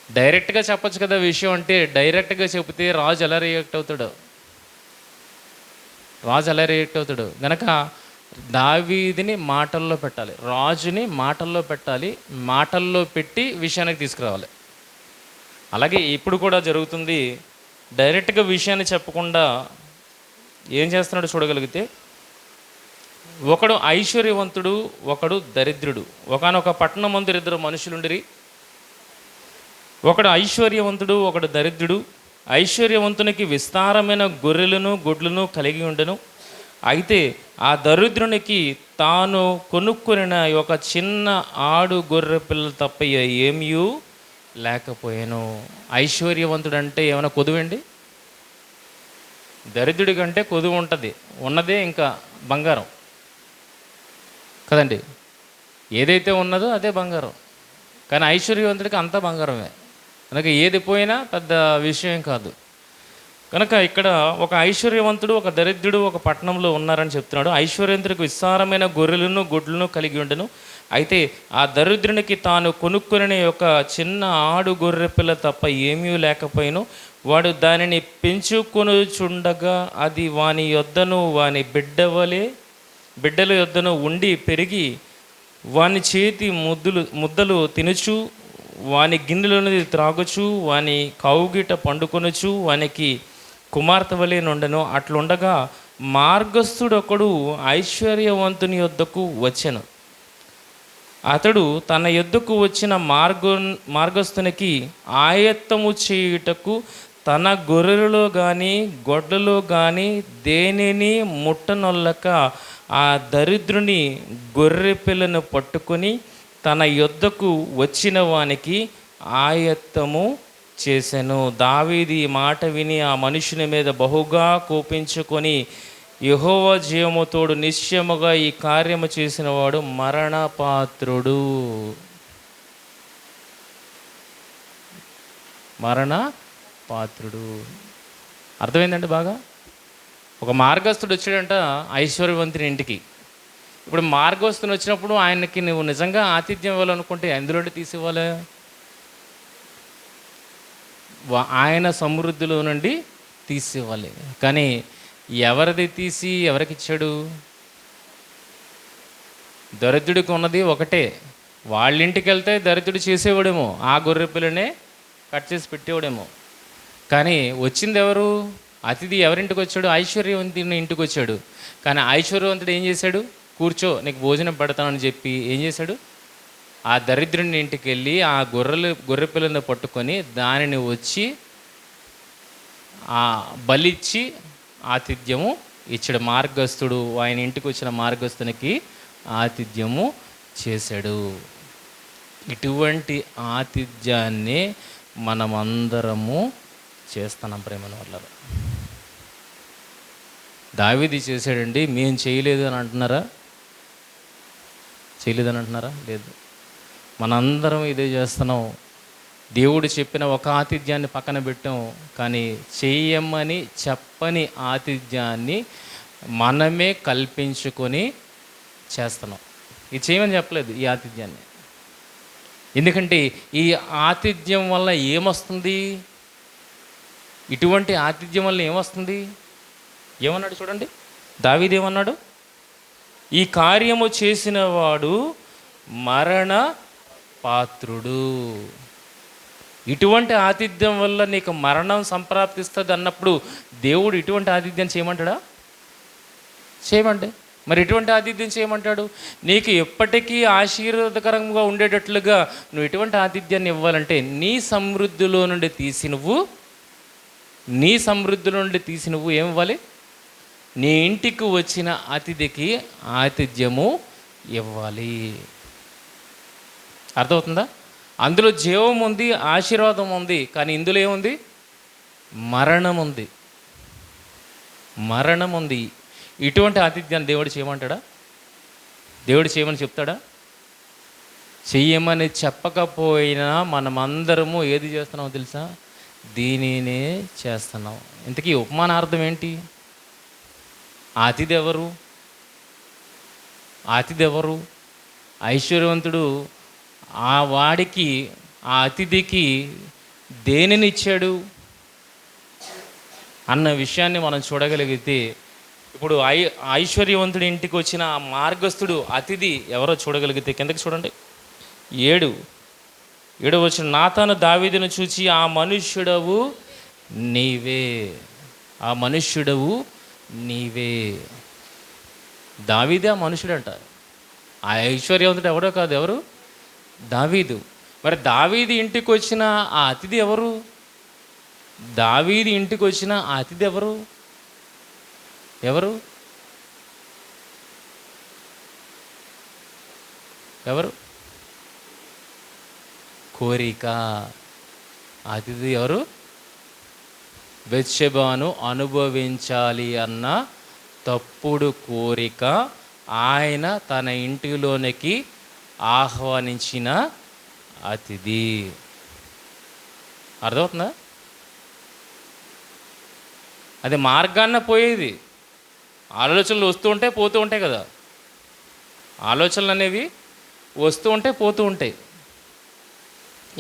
డైరెక్ట్గా చెప్పచ్చు కదా విషయం అంటే. డైరెక్ట్గా చెబితే రాజు ఎలా రియాక్ట్ అవుతాడు? గనక దావీదుని మాటల్లో పెట్టాలి, రాజుని మాటల్లో పెట్టాలి, మాటల్లో పెట్టి విషయానికి తీసుకురావాలి. అలాగే ఇప్పుడు కూడా జరుగుతుంది. డైరెక్ట్గా విషయాన్ని చెప్పకుండా ఏం చేస్తున్నాడు చూడగలిగితే, ఒకడు ఐశ్వర్యవంతుడు, ఒకడు దరిద్రుడు. ఒకానొక పట్టణమందు ఇద్దరు మనుషులుండిరి. ఒకడు ఐశ్వర్యవంతుడు, ఒకడు దరిద్రుడు. ఐశ్వర్యవంతునికి విస్తారమైన గొర్రెలను గొడ్లను కలిగి ఉండెను. అయితే ఆ దరిద్రునికి తాను కొనుక్కొనిన ఒక చిన్న ఆడు గొర్రె పిల్లలు తప్ప ఏమీ లేకపోయాను. ఐశ్వర్యవంతుడు అంటే ఏమైనా కొదువండి? దరిద్రుడి కంటే కొదువు ఉంటుంది. ఉన్నదే ఇంకా బంగారం కదండి. ఏదైతే ఉన్నదో అదే బంగారం. కానీ ఐశ్వర్యవంతుడికి అంతా బంగారమే. కనుక ఏది పోయినా పెద్ద విషయం కాదు. కనుక ఇక్కడ ఒక ఐశ్వర్యవంతుడు, ఒక దరిద్రుడు ఒక పట్టణంలో ఉన్నారని చెప్తున్నాడు. ఐశ్వర్యవంతుడికి విస్తారమైన గొర్రెలను గొడ్లను కలిగి ఉండెను. అయితే ఆ దరిద్రునికి తాను కొనుక్కొని ఒక చిన్న ఆడు గొర్రె పిల్ల తప్ప ఏమీ లేకపోయిను. వాడు దానిని పెంచుకొనుచుండగా అది వాని యొద్దను వాని బిడ్డల యొద్దను ఉండి పెరిగి వాని చేతి ముద్దలు తినుచు వాని గిన్నెలోనిది త్రాగుచు వాని కౌగిట పండుకొనుచు వానికి కుమార్తె వలె నుండెను. అట్లుండగా మార్గస్థుడొకడు ఐశ్వర్యవంతుని యొద్దకు వచ్చెను. అతడు తన యొద్దకు వచ్చిన మార్గస్థునికి ఆయత్తము చేయుటకు తన గొర్రెలలో కానీ గొడ్లలో కానీ దేనిని ముట్టనొల్లక ఆ దరిద్రుని గొర్రె పిల్లను పట్టుకొని తన యొద్దకు వచ్చిన వానికి ఆయత్తము చేసెను. దావీదు ఈ మాట విని ఆ మనుషుని మీద బహుగా కోపించుకొని, యెహోవా జీవముతోడు నిశ్చయముగా ఈ కార్యము చేసిన వాడు మరణపాత్రుడు. అర్థమైందండి బాగా. ఒక మార్గస్థుడు వచ్చాడంట ఐశ్వర్యవంతుని ఇంటికి. ఇప్పుడు మార్గస్థుని వచ్చినప్పుడు ఆయనకి నువ్వు నిజంగా ఆతిథ్యం ఇవ్వాలనుకుంటే ఎందులోంటి తీసివ్వాలి? ఆయన సమృద్ధిలో నుండి తీసివ్వాలి. కానీ ఎవరిది తీసి ఎవరికి ఇచ్చాడు? దరిద్రుడికి ఉన్నది ఒకటే. వాళ్ళింటికి వెళ్తే దరిద్రుడు చేసేవాడేమో, ఆ గొర్రె పిల్లనే కట్ చేసి పెట్టేవాడేమో. కానీ వచ్చింది ఎవరు? అతిథి ఎవరింటికి వచ్చాడు? ఐశ్వర్యవంతుని ఇంటికి వచ్చాడు. కానీ ఐశ్వర్యవంతుడు ఏం చేశాడు? కూర్చో, నీకు భోజనం పెడతానని చెప్పి ఏం చేశాడు? ఆ దరిద్రుని ఇంటికి వెళ్ళి ఆ గొర్రె పిల్లని పట్టుకొని దానిని వచ్చి ఆ బలిచ్చి ఆతిథ్యము ఇచ్చాడు. మార్గస్థుడు ఆయన ఇంటికి వచ్చిన మార్గస్థునికి ఆతిథ్యము చేశాడు. ఇటువంటి ఆతిథ్యాన్ని మనమందరము చేస్తున్నాం ప్రేమల వల్ల. దావీదు చేశాడండి, మేము చేయలేదు అని అంటున్నారా? లేదు. మనందరం ఇదే చేస్తున్నాం. దేవుడు చెప్పిన ఒక ఆతిథ్యాన్ని పక్కన పెట్టాం, కానీ చెయ్యమని చెప్పని ఆతిథ్యాన్ని మనమే కల్పించుకొని చేస్తున్నాం. ఇది చేయమని చెప్పలేదు ఈ ఆతిథ్యాన్ని. ఎందుకంటే ఈ ఆతిథ్యం వల్ల ఏమొస్తుంది? ఇటువంటి ఆతిథ్యం వల్ల ఏమొస్తుంది? ఏమన్నాడు చూడండి, దావీదేమన్నాడు? ఈ కార్యము చేసిన వాడు మరణ పాత్రుడు. ఇటువంటి ఆతిథ్యం వల్ల నీకు మరణం సంప్రాప్తిస్తుంది అన్నప్పుడు దేవుడు ఇటువంటి ఆతిథ్యం చేయమంటాడా? చేయమంటే మరి ఎటువంటి ఆతిథ్యం చేయమంటాడు? నీకు ఎప్పటికీ ఆశీర్వాదకరంగా ఉండేటట్లుగా నువ్వు ఎటువంటి ఆతిథ్యాన్ని ఇవ్వాలంటే నీ సమృద్ధిలో నుండి తీసి నువ్వు ఏమి ఇవ్వాలి? నీ ఇంటికి వచ్చిన అతిథికి ఆతిథ్యము ఇవ్వాలి. అర్థమవుతుందా? అందులో జీవం ఉంది, ఆశీర్వాదం ఉంది, కానీ ఇందులో ఏముంది? మరణం ఉంది. ఇటువంటి ఆతిథ్యాన్ని దేవుడు చేయమంటాడా? దేవుడు చేయమని చెప్తాడా? చెయ్యమని చెప్పకపోయినా మనమందరము ఏది చేస్తున్నామో తెలుసా? దీనినే చేస్తున్నాం. ఇంతకీ ఉపమానార్థం ఏంటి? అతిథి ఎవరు? ఐశ్వర్యవంతుడు ఆ వాడికి, ఆ అతిథికి దేనిని ఇచ్చాడు అన్న విషయాన్ని మనం చూడగలిగితే, ఇప్పుడు ఐశ్వర్యవంతుడి ఇంటికి వచ్చిన ఆ మార్గస్థుడు అతిథి ఎవరో చూడగలిగితే కిందకి చూడండి. 7 వచ్చిన నాతాను దావీదును చూచి ఆ మనుష్యుడవు నీవే. దావీదే ఆ మనుషుడంట. ఆ ఐశ్వర్యవంతుడు ఎవరో కాదు, ఎవరు? దావీదు. మరి దావీదు ఇంటికి వచ్చిన ఆ అతిథి ఎవరు? ఎవరు? కోరిక. అతిథి ఎవరు? బెత్షెబాను అనుభవించాలి అన్న తప్పుడు కోరిక ఆయన తన ఇంటిలోనికి ఆహ్వానించిన అతిథి. అర్థమవుతుందా? అది మార్గాన్న పోయేది. ఆలోచనలు వస్తూ ఉంటే పోతూ ఉంటాయి కదా. ఆలోచనలు అనేవి వస్తూ ఉంటే పోతూ ఉంటాయి.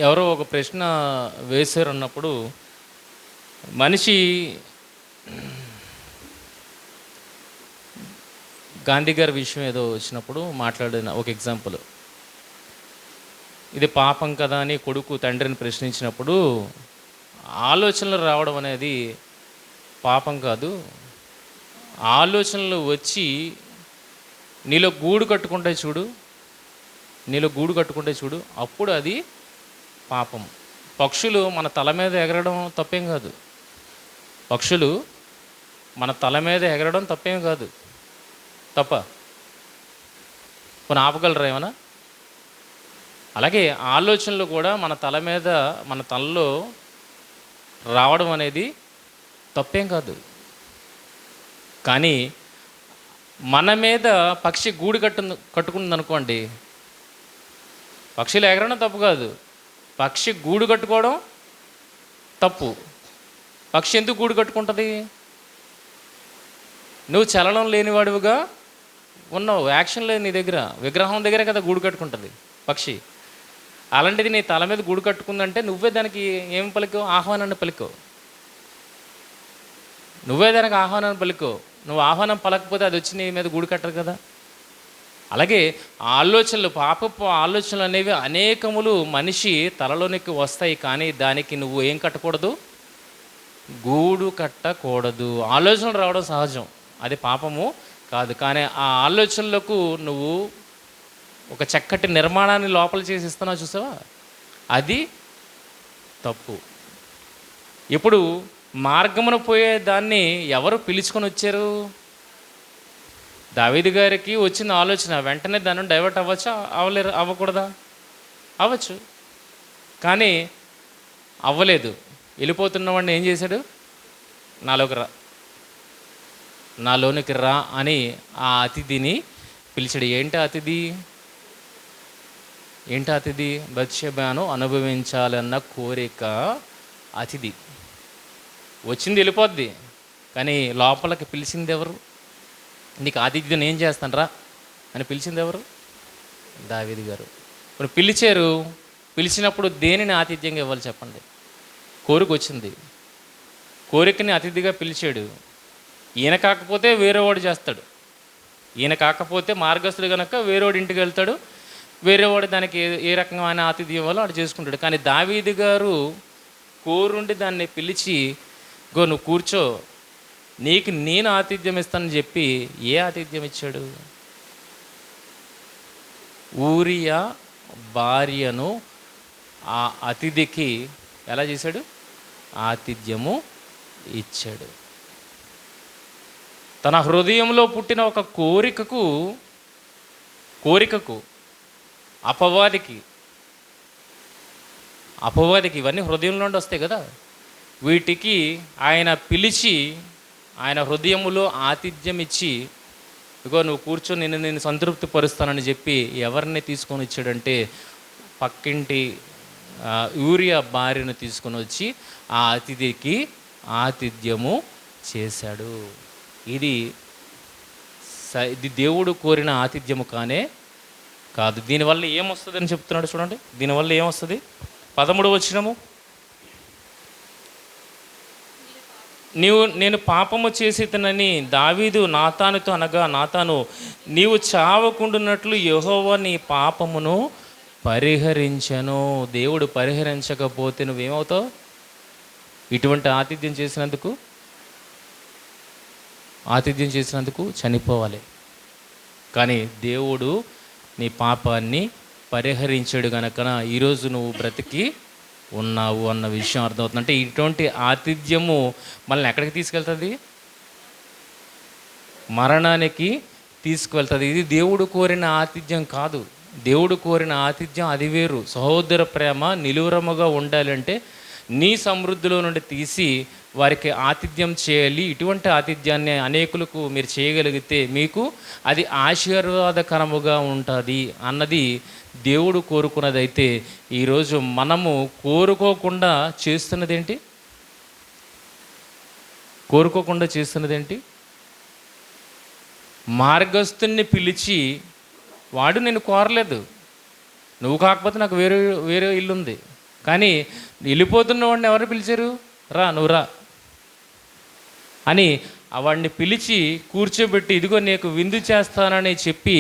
ఎవరో ఒక ప్రశ్న వేశారు అన్నప్పుడు, మనిషి గాంధీ గారి విషయం ఏదో వచ్చినప్పుడు మాట్లాడిన ఒక ఎగ్జాంపుల్, ఇది పాపం కదా అని కొడుకు తండ్రిని ప్రశ్నించినప్పుడు, ఆలోచనలు రావడం అనేది పాపం కాదు, ఆలోచనలు వచ్చి నీలో గూడు కట్టుకుంటే చూడు, అప్పుడు అది పాపం. పక్షులు మన తల మీద ఎగరడం తప్పేం కాదు. తప్ప కొన్ని ఆపగలరా ఏమన్నా? అలాగే ఆలోచనలు కూడా మన తలలో రావడం అనేది తప్పేం కాదు. కానీ మన మీద పక్షి గూడు కట్టుకుంది అనుకోండి, పక్షులు ఎగరడం తప్పు కాదు, పక్షి గూడు కట్టుకోవడం తప్పు. పక్షి ఎందుకు గూడు కట్టుకుంటుంది? నువ్వు చలనం లేనివాడివిగా ఉన్నావు, యాక్షన్ లేదు నీ దగ్గర, విగ్రహం దగ్గరే కదా గూడు కట్టుకుంటుంది పక్షి. అలాంటిది నీ తల మీద గూడు కట్టుకుందంటే నువ్వే దానికి ఏం పలికో? ఆహ్వానాన్ని పలికో. నువ్వు ఆహ్వానం పలకపోతే అది వచ్చి నీ మీద గూడు కట్టరు కదా. అలాగే ఆలోచనలు, పాపపు ఆలోచనలు అనేవి అనేకములు మనిషి తలలోనికి వస్తాయి, కానీ దానికి నువ్వు ఏం కట్టకూడదు? గూడు కట్టకూడదు. ఆలోచనలు రావడం సహజం, అది పాపము కాదు. కానీ ఆ ఆలోచనలకు నువ్వు ఒక చక్కటి నిర్మాణాన్ని లోపల చేసి ఇస్తున్నావు చూసావా, అది తప్పు. ఇప్పుడు మార్గమున పోయే దాన్ని ఎవరు పిలుచుకొని వచ్చారు? దావీదు గారికి వచ్చిన ఆలోచన, వెంటనే దాన్ని డైవర్ట్ అవ్వచ్చా? అవ్వకూడదా? అవ్వచ్చు, కానీ అవ్వలేదు. వెళ్ళిపోతున్నవాడిని ఏం చేశాడు? నాలోనికి రా అని ఆ అతిథిని పిలిచాడు. ఏంటి అతిథి? బత్షెబాను అనుభవించాలన్న కోరిక అతిథి. వచ్చింది వెళ్ళిపోద్ది, కానీ లోపలికి పిలిచింది ఎవరు? నీకు ఆతిథ్యం ఏం చేస్తాను రా అని పిలిచింది ఎవరు? దావీదు గారు. ఇప్పుడు పిలిచారు, పిలిచినప్పుడు దేనిని ఆతిథ్యంగా ఇవ్వాలి చెప్పండి? కోరిక వచ్చింది, కోరికని అతిథిగా పిలిచాడు. ఈయన కాకపోతే వేరేవాడు చేస్తాడు, ఈయన కాకపోతే మార్గస్థుడు కనుక వేరేవాడు ఇంటికి వెళ్తాడు, వేరేవాడు దానికి ఏ రకమైన ఆతిథ్యం ఇవ్వాలో వాడు చేసుకుంటాడు. కానీ దావీదు గారు కోరుండి దాన్ని పిలిచి, గో నువ్వు కూర్చో, నీకు నేను ఆతిథ్యం ఇస్తానని చెప్పి ఏ ఆతిథ్యం ఇచ్చాడు? ఊరియా భార్యను ఆ అతిథికి ఎలా చేశాడు? ఆతిథ్యము ఇచ్చాడు. తన హృదయంలో పుట్టిన ఒక కోరికకు అపవాదికి ఇవన్నీ హృదయంలో నుండి వస్తాయి కదా, వీటికి ఆయన పిలిచి ఆయన హృదయములో ఆతిథ్యం ఇచ్చి, ఇగో నువ్వు కూర్చొని నేను సంతృప్తి పరుస్తానని చెప్పి ఎవరిని తీసుకొని వచ్చాడంటే పక్కింటి యూరియా భార్యను తీసుకొని వచ్చి ఆ అతిథికి ఆతిథ్యము చేశాడు. ఇది దేవుడు కోరిన ఆతిథ్యము కాదు. దీనివల్ల ఏమొస్తుందని చెప్తున్నాడు చూడండి. దీనివల్ల ఏమొస్తుంది? 13వ వచనము, నేను పాపము చేసేదనని దావీదు నాతానుతో అనగా, నాతాను నీవు చావకుండునట్లు యెహోవా నీ పాపమును పరిహరించను. దేవుడు పరిహరించకపోతే నువ్వేమవుతావు? ఇటువంటి ఆతిథ్యం చేసినందుకు చనిపోవాలి. కానీ దేవుడు నీ పాపాన్ని పరిహరించాడు గనక ఈరోజు నువ్వు బ్రతికి ఉన్నావు అన్న విషయం అర్థమవుతుంది. అంటే ఇటువంటి ఆతిథ్యము మనల్ని ఎక్కడికి తీసుకెళ్తుంది? మరణానికి తీసుకువెళ్తుంది. ఇది దేవుడు కోరిన ఆతిథ్యం కాదు. దేవుడు కోరిన ఆతిథ్యం అది వేరు. సహోదర ప్రేమ నిలువరముగా ఉండాలంటే నీ సమృద్ధిలో నుండి తీసి వారికి ఆతిథ్యం చేయాలి. ఇటువంటి ఆతిథ్యాన్ని అనేకులకు మీరు చేయగలిగితే మీకు అది ఆశీర్వాదకరముగా ఉంటుంది అన్నది దేవుడు కోరుకున్నదైతే, ఈరోజు మనము కోరుకోకుండా చేస్తున్నదేంటి? మార్గస్థుని పిలిచి, వాడు నేను కోరలేదు, నువ్వు కాకపోతే నాకు వేరే ఇల్లు ఉంది, కానీ వెళ్ళిపోతున్న వాడిని ఎవరు పిలిచారు? నువ్వు రా అని వాడిని పిలిచి కూర్చోబెట్టి, ఇదిగో నీకు విందు చేస్తానని చెప్పి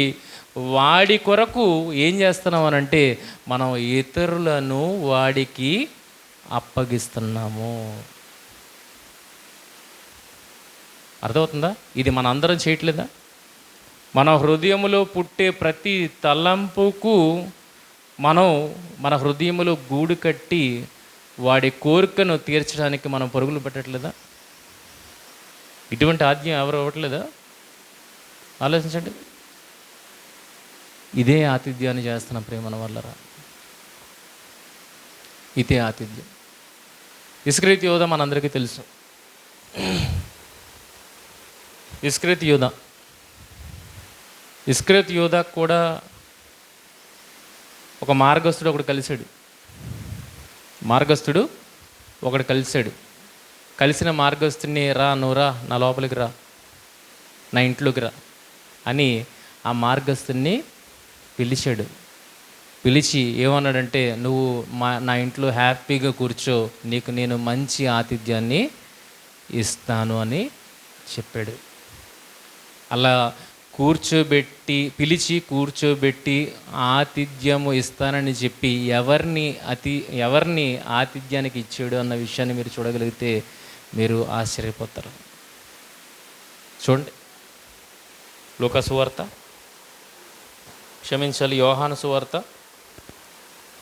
వాడి కొరకు ఏం చేస్తున్నామనంటే మనం ఇతరులను వాడికి అప్పగిస్తున్నాము. అర్థమవుతుందా? ఇది మన అందరం చేయట్లేదా? మన హృదయములో పుట్టే ప్రతి తలంపుకు మన హృదయములో గూడు కట్టి వాడి కోరికను తీర్చడానికి మనం పరుగులు పెట్టట్లేదా? ఇటువంటి ఆజ్ఞ ఎవరు ఇవ్వట్లేదా? ఆలోచించండి. ఇదే ఆతిథ్యాన్ని చేస్తున్న ప్రేమన వల్లరా, ఇదే ఆతిథ్యం. ఇస్కరియోతు యోధ మనందరికీ తెలుసు. ఇస్కరియోతు యోధ కూడా ఒక మార్గస్థుడు ఒకడు కలిశాడు. కలిసిన మార్గస్థుడిని, నువ్వు రా, నా లోపలికి రా, నా ఇంట్లోకి రా అని ఆ మార్గస్థుడిని పిలిచాడు. పిలిచి ఏమన్నాడంటే, నువ్వు నా ఇంట్లో హ్యాపీగా కూర్చో, నీకు నేను మంచి ఆతిథ్యాన్ని ఇస్తాను అని చెప్పాడు. అలా పిలిచి కూర్చోబెట్టి ఆతిథ్యము ఇస్తానని చెప్పి ఎవరిని ఆతిథ్యానికి ఇచ్చాడు అన్న విషయాన్ని మీరు చూడగలిగితే మీరు ఆశ్చర్యపోతారు. చూడండి, లూకా సువార్త, యోహాను సువార్త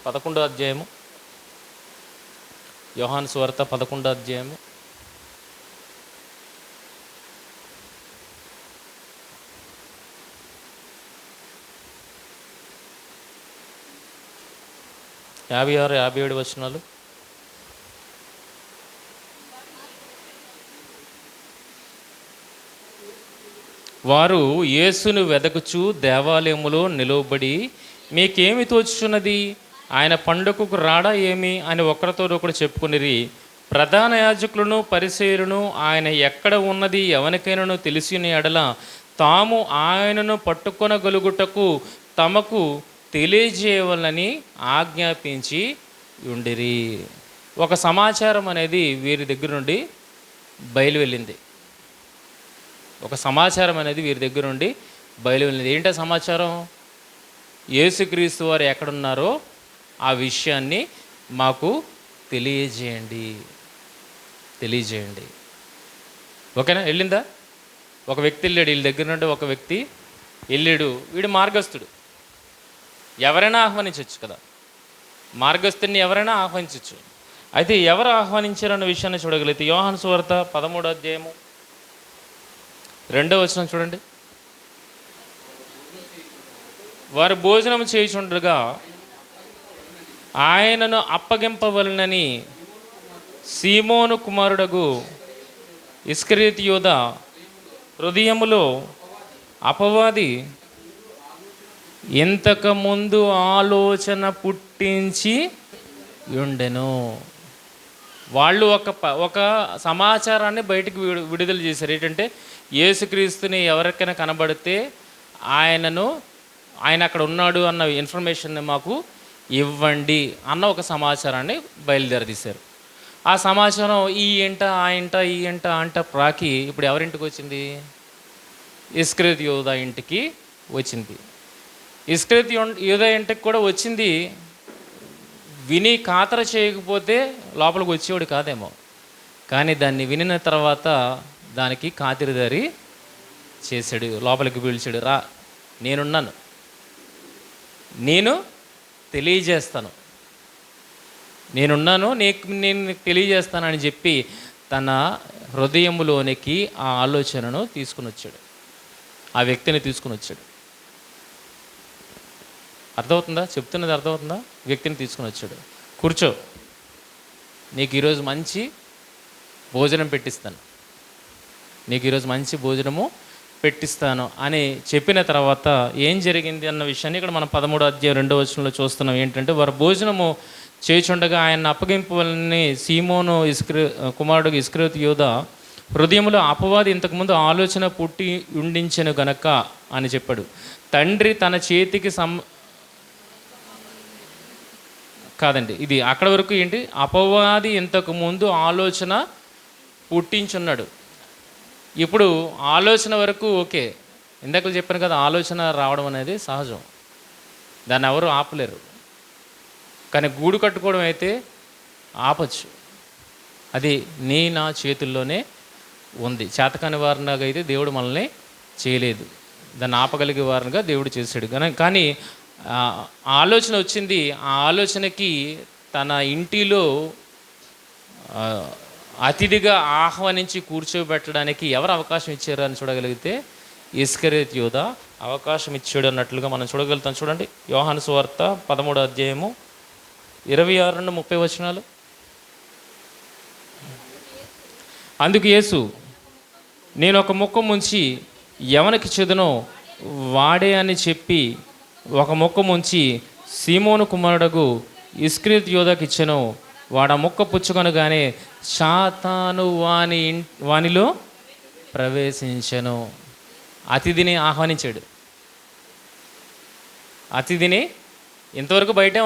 11వ అధ్యాయము. యోహాను సువార్త 11వ అధ్యాయము 56, 57 వచనాలు. వారు యేసును వెదకుచు దేవాలయములో నిలువబడి, మీకేమి తోచుచున్నది, ఆయన పండుగకు రాడా ఏమి అని ఒకరితో చెప్పుకునిరి. ప్రధాన యాజకులను పరిసయ్యులను ఆయన ఎక్కడ ఉన్నది ఎవరికైనాను తెలిసిన ఎడల తాము ఆయనను పట్టుకొనగలుగుటకు తమకు తెలియజేయవలని ఆజ్ఞాపించి ఉండిరి. ఒక సమాచారం అనేది వీరి దగ్గర నుండి బయలు వెళ్ళింది. ఒక సమాచారం అనేది వీరి దగ్గర నుండి బయలు వెళ్ళింది. ఏంటో సమాచారం? యేసుక్రీస్తు వారు ఎక్కడున్నారో ఆ విషయాన్ని మాకు తెలియజేయండి. ఓకేనా? వెళ్ళిందా? ఒక వ్యక్తి వెళ్ళాడు, వీళ్ళ దగ్గర నుండి ఒక వ్యక్తి వెళ్ళాడు. వీడు మార్గస్థుడు, ఎవరైనా ఆహ్వానించవచ్చు కదా, మార్గస్థుడిని ఎవరైనా ఆహ్వానించవచ్చు. అయితే ఎవరు ఆహ్వానించారన్న విషయాన్ని చూడగలిగితే యోహాను సువార్త 13వ అధ్యాయము 2వ వచనం చూడండి. వారు భోజనం చేయుచుండగా ఆయనను అప్పగింపవలనని సీమోను కుమారుడగు ఇస్కరియోతు యూదా హృదయములో అపవాది ఇంతకుముందు ఆలోచన పుట్టించి ఉండెను. వాళ్ళు ఒక సమాచారాన్ని బయటికి విడుదల చేశారు. ఏంటంటే యేసుక్రీస్తుని ఎవరికైనా కనబడితే ఆయన అక్కడ ఉన్నాడు అన్న ఇన్ఫర్మేషన్ని మాకు ఇవ్వండి అన్న ఒక సమాచారాన్ని బయలుదేరదీశారు. ఆ సమాచారం ఈ ఇంట ఆ ఇంట ప్రాకి ఇప్పుడు ఎవరింటికి వచ్చింది? ఇస్కరియోతు యూదా ఇంటికి వచ్చింది. ఇస్కరియోతు యూదా ఇంటికి కూడా వచ్చింది. విని ఖాతరు చేయకపోతే లోపలికి వచ్చేవాడు కాదేమో, కానీ దాన్ని వినిన తర్వాత దానికి ఖాతిరిదారి చేశాడు, లోపలికి పిలిచాడు. రా, నేనున్నాను, నేను తెలియజేస్తాను, నేను తెలియజేస్తానని చెప్పి తన హృదయంలోనికి ఆ ఆలోచనను తీసుకుని వచ్చాడు, ఆ వ్యక్తిని తీసుకుని వచ్చాడు. అర్థమవుతుందా? చెప్తున్నది అర్థమవుతుందా? వ్యక్తిని తీసుకుని వచ్చాడు. కూర్చో, నీకు ఈరోజు మంచి భోజనం పెట్టిస్తాను అని చెప్పిన తర్వాత ఏం జరిగింది అన్న విషయాన్ని ఇక్కడ మనం 13వ అధ్యాయం 2వ వచనంలో చూస్తున్నాం. ఏంటంటే వారు భోజనము చేయుచుండగా ఆయన అప్పగింపవలని సీమోను కుమారుడు ఇస్కరియోతు యూదా హృదయంలో అపవాది ఇంతకుముందు ఆలోచన పుట్టి ఉండించెను గనక అని చెప్పాడు. తండ్రి తన చేతికి కాదండి, ఇది అక్కడ వరకు ఏంటి? అపవాది ఇంతకు ముందు ఆలోచన పుట్టించున్నాడు. ఇప్పుడు ఆలోచన వరకు ఓకే. ఇందాక చెప్పాను కదా, ఆలోచన రావడం అనేది సహజం, దాన్ని ఎవరు ఆపలేరు. కానీ గూడు కట్టుకోవడం అయితే ఆపచ్చు. అది నా చేతుల్లోనే ఉంది. చేతకాని వారిలాగా అయితే దేవుడు మనల్ని చేయలేదు, దాన్ని ఆపగలిగే వారిగా దేవుడు చేశాడు. కానీ ఆలోచన వచ్చింది. ఆ ఆలోచనకి తన ఇంటిలో అతిథిగా ఆహ్వానించి కూర్చోబెట్టడానికి ఎవరు అవకాశం ఇచ్చారు అని చూడగలిగితే ఇస్కరియోతు యూదా అవకాశం ఇచ్చాడు అన్నట్లుగా మనం చూడగలుగుతాం. చూడండి, యోహాను సువార్త 13వ అధ్యాయము 26 నుండి 30 వచనాలు. అందుకు యేసు, నేను ఒక ముక్క ముంచి ఎవనికి చెదనో వాడే అని చెప్పి ఒక ముక్క ముంచి సీమోను కుమారుడగు ఇస్కరియోతు యూదాకి ఇచ్చెను. వాడు ఆ ముక్క పుచ్చుకొనగానే సాతాను వానిలో ప్రవేశించెను. అతిథిని ఆహ్వానించాడు. అతిథిని ఇంతవరకు బయటే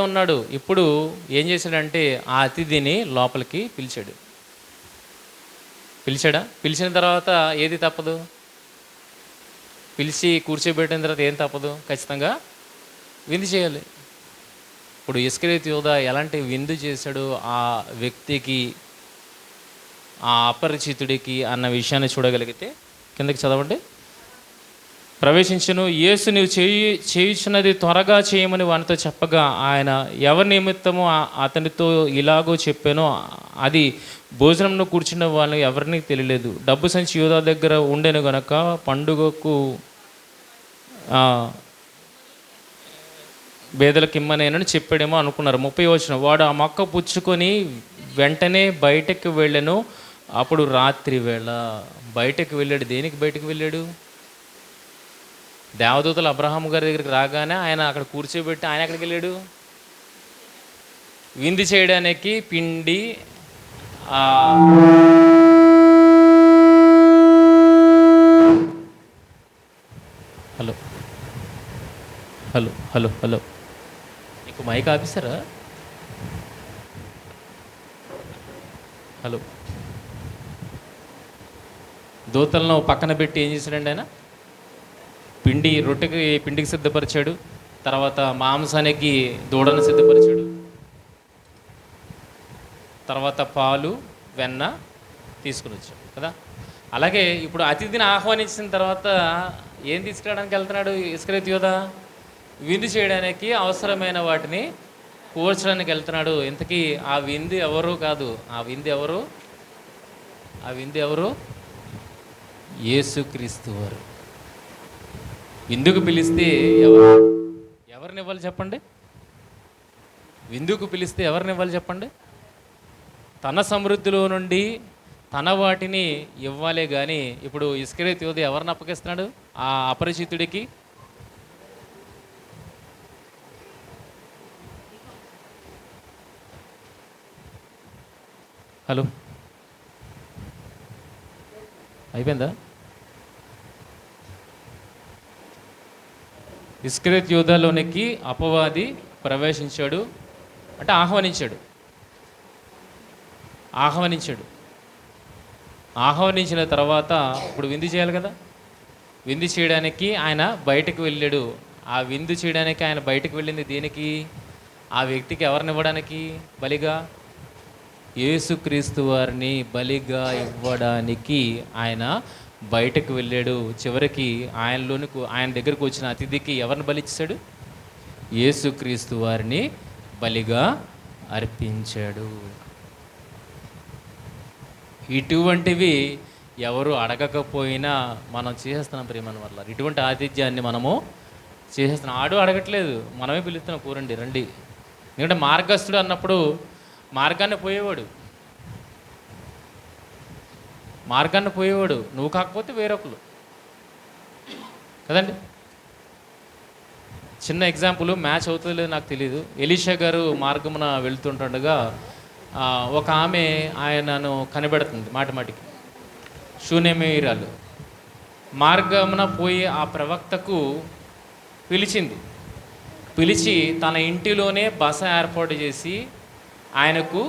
ఉన్నాడు. ఇప్పుడు ఏం చేశాడంటే ఆ అతిథిని లోపలికి పిలిచిన తర్వాత ఏది తప్పదు? పిలిచి కూర్చోబెట్టిన తర్వాత ఏం తప్పదు? ఖచ్చితంగా విందు చేయాలి. ఇప్పుడు ఇస్కరియోతు యూదా ఎలాంటి విందు చేశాడు ఆ వ్యక్తికి, ఆ అపరిచితుడికి అన్న విషయాన్ని చూడగలిగితే కిందకి చదవండి. ప్రవేశించను. యేసు నీవు చేయుచున్నది త్వరగా చేయమని వానితో చెప్పగా ఆయన ఎవరి నిమిత్తమో అతనితో ఇలాగో చెప్పానో అది భోజనంలో కూర్చున్న వాళ్ళు ఎవరిని తెలియలేదు. డబ్బు సంచి యూదా దగ్గర ఉండేను గనక పండుగకు బేదలకు ఇమ్మనేనని చెప్పాడేమో అనుకున్నారు. 30వ వచనం, వాడు ఆ మొక్క పుచ్చుకొని వెంటనే బయటకు వెళ్ళాను. అప్పుడు రాత్రి వేళ బయటకు వెళ్ళాడు. దేనికి బయటకు వెళ్ళాడు? దేవదూతలు అబ్రహాము గారి దగ్గరికి రాగానే ఆయన అక్కడ కూర్చోబెట్టి ఆయన ఎక్కడికి వెళ్ళాడు? విందు చేయడానికి పిండి హలో హలో హలో, నీకు మైక్ ఆఫీసరా? హలో, దూతలను పక్కన పెట్టి ఏం చేశాడండి ఆయన? పిండికి సిద్ధపరిచాడు. తర్వాత మాంసానికి దూడను సిద్ధపరిచాడు. తర్వాత పాలు వెన్న తీసుకుని వచ్చాడు కదా. అలాగే ఇప్పుడు అతిథిని ఆహ్వానించిన తర్వాత ఏం తీసుకురావడానికి వెళ్తున్నాడు ఇస్కరియోతు యూదా? విందు చేయడానికి అవసరమైన వాటిని కూర్చడానికి వెళ్తున్నాడు. ఇంతకీ ఆ విందు ఎవరు కాదు, ఆ విందు ఎవరు? యేసుక్రీస్తు వారు. విందుకు పిలిస్తే ఎవరిని ఇవ్వాలి చెప్పండి? విందుకు పిలిస్తే ఎవరిని ఇవ్వాలి చెప్పండి? తన సమృద్ధిలో నుండి తన వాటిని ఇవ్వాలే కానీ ఇప్పుడు ఇస్కరియోతు యూదా ఎవరిని అప్పగిస్తున్నాడు ఆ అపరిచితుడికి? హలో, అయిపోయిందా? ఇస్కరియోతు యూదాలోనికి అపవాది ప్రవేశించాడు, అంటే ఆహ్వానించిన తర్వాత ఇప్పుడు విందు చేయాలి కదా. విందు చేయడానికి ఆయన బయటకు వెళ్ళాడు. ఆ విందు చేయడానికి ఆయన బయటకు వెళ్ళింది దేనికి? ఆ వ్యక్తికి ఎవరిని ఇవ్వడానికి? బలిగా యేసుక్రీస్తు వారిని బలిగా ఇవ్వడానికి ఆయన బయటకు వెళ్ళాడు. చివరికి ఆయన దగ్గరకు వచ్చిన అతిథికి ఎవరిని బలిచ్చాడు? యేసుక్రీస్తు వారిని బలిగా అర్పించాడు. ఇటువంటివి ఎవరు అడగకపోయినా మనం చేసేస్తున్నాం ప్రియమైన వల్ల. ఇటువంటి ఆతిథ్యాన్ని మనము చేసేస్తున్నాం. ఆడు అడగట్లేదు, మనమే పిలుస్తున్నాం, కూరండి రండి. ఎందుకంటే మార్గస్థుడు అన్నప్పుడు మార్గాన్ని పోయేవాడు, నువ్వు కాకపోతే వేరొకరు కదండి. చిన్న ఎగ్జాంపుల్, మ్యాచ్ అవుతుంది లేదు నాకు తెలియదు. ఎలీషా గారు మార్గమున వెళ్తుంటుండగా ఒక ఆమె ఆయనను కనిపెడుతుంది మాటికి. షూనేమీరాలు మార్గమున పోయి ఆ ప్రవక్తకు పిలిచి తన ఇంటిలోనే బస ఏర్పాటు చేసి ఆయనకు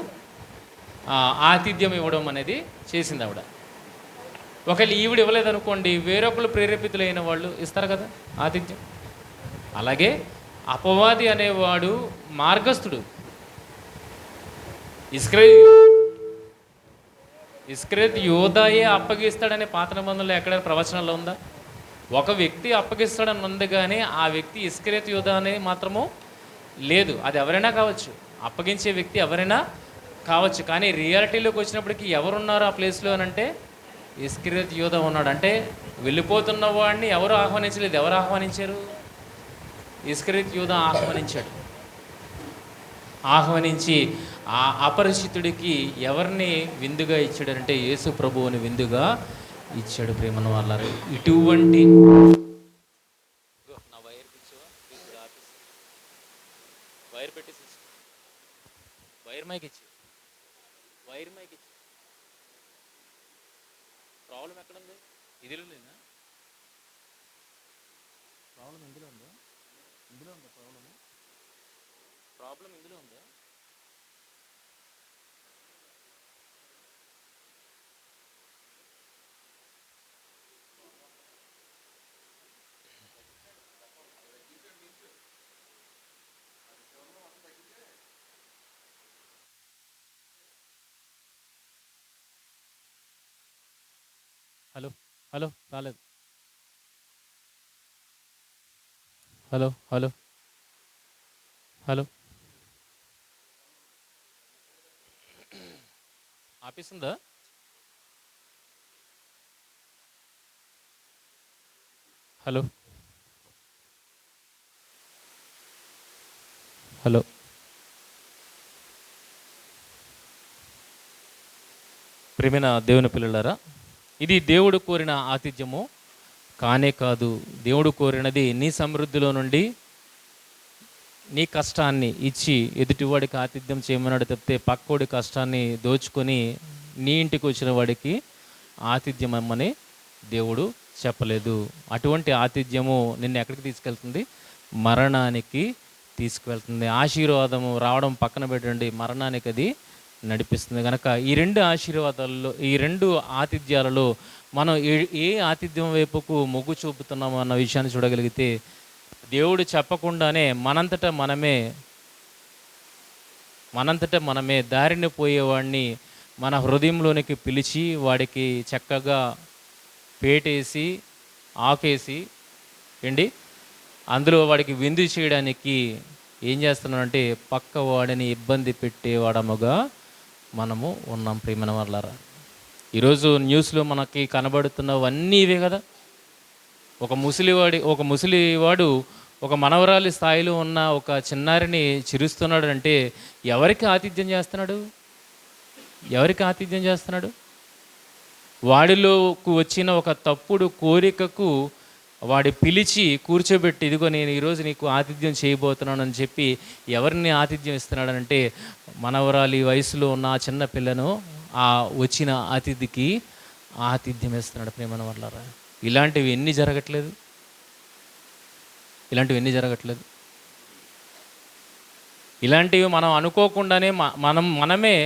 ఆతిథ్యం ఇవ్వడం అనేది చేసింది ఆవిడ. ఒకవేళ ఈవిడ ఇవ్వలేదనుకోండి, వేరొకరు ప్రేరేపితులైన వాళ్ళు ఇస్తారు కదా ఆతిథ్యం. అలాగే అపవాది అనేవాడు మార్గస్థుడు. ఇస్కరియోతు యూదాయే అప్పగిస్తాడనే పాత నిబంధనలో ఎక్కడ ప్రవచనంలో ఉందా? ఒక వ్యక్తి అప్పగిస్తాడని ఉంది, కానీ ఆ వ్యక్తి ఇస్కరియోతు యూదా అనే మాత్రము లేదు. అది ఎవరైనా కావచ్చు, అప్పగించే వ్యక్తి ఎవరైనా కావచ్చు. కానీ రియాలిటీలోకి వచ్చినప్పటికీ ఎవరున్నారు ఆ ప్లేస్లో అని అంటే ఇస్కరియోతు యూదా ఉన్నాడు. అంటే వెళ్ళిపోతున్న వాడిని ఎవరు ఆహ్వానించలేదు. ఎవరు ఆహ్వానించారు? ఇస్కరియోతు యూదా ఆహ్వానించి ఆ అపరిచితుడికి ఎవరిని విందుగా ఇచ్చాడంటే యేసు ప్రభువుని విందుగా ఇచ్చాడు. ప్రేమను వాళ్ళారు. ఇటువంటి నా వైర్ పెట్టేసి వైర్ మైక్ ఇచ్చి ప్రాబ్లం ఎక్కడుంది? ఇదిలో లేదా ప్రాబ్లం? ఇందులో ఉందా ప్రాబ్లం ఇందులో ఉందా? హలో హలో, రాలేదు. హలో హలో హలో, ఆపిస్తుందా? హలో హలో, ప్రియమైన దేవుని పిల్లలారా, ఇది దేవుడు కోరిన ఆతిథ్యము కానే కాదు. దేవుడు కోరినది నీ సమృద్ధిలో నుండి నీ కష్టాన్ని ఇచ్చి ఎదుటివాడికి ఆతిథ్యం చేయమన్నాడు తప్పితే పక్కోడి కష్టాన్ని దోచుకొని నీ ఇంటికి వచ్చిన వాడికి ఆతిథ్యం అమ్మని దేవుడు చెప్పలేదు. అటువంటి ఆతిథ్యము నిన్ను ఎక్కడికి తీసుకెళ్తుంది? మరణానికి తీసుకువెళ్తుంది. ఆశీర్వాదము రావడం పక్కన పెట్టండి, మరణానికి అది నడిపిస్తుంది. కనుక ఈ రెండు ఆశీర్వాదాల్లో, ఈ రెండు ఆతిథ్యాలలో మనం ఏ ఆతిథ్యం వైపుకు మొగ్గు చూపుతున్నామో అన్న విషయాన్ని చూడగలిగితే, దేవుడు చెప్పకుండానే మనంతటా మనమే దారిని పోయేవాడిని మన హృదయంలోనికి పిలిచి వాడికి చక్కగా పేటేసి ఆకేసి అందులో వాడికి విందు చేయడానికి ఏం చేస్తున్నామంటే పక్క వాడిని ఇబ్బంది పెట్టేవాడముగా మనము ఉన్నాం. ప్రియమైన వాళ్ళారా, ఈరోజు న్యూస్లో మనకి కనబడుతున్నవన్నీ ఇవే కదా. ఒక ముసలివాడు ఒక మనవరాలి స్థాయిలో ఉన్న ఒక చిన్నారిని చిరుస్తున్నాడు అంటే ఎవరికి ఆతిథ్యం చేస్తున్నాడు? వాడిలోకి వచ్చిన ఒక తప్పుడు కోరికకు వాడి పిలిచి కూర్చోబెట్టి, ఇదిగో నేను ఈరోజు నీకు ఆతిథ్యం చేయబోతున్నానని చెప్పి ఎవరిని ఆతిథ్యం ఇస్తున్నాడనంటే మనవరాలి వయసులో ఉన్న ఆ చిన్న పిల్లను ఆ వచ్చిన అతిథికి ఆతిథ్యం ఇస్తున్నాడు. ప్రేమన వాళ్ళారా, ఇలాంటివి ఎన్ని జరగట్లేదు? ఇలాంటివి మనం అనుకోకుండానే మనమే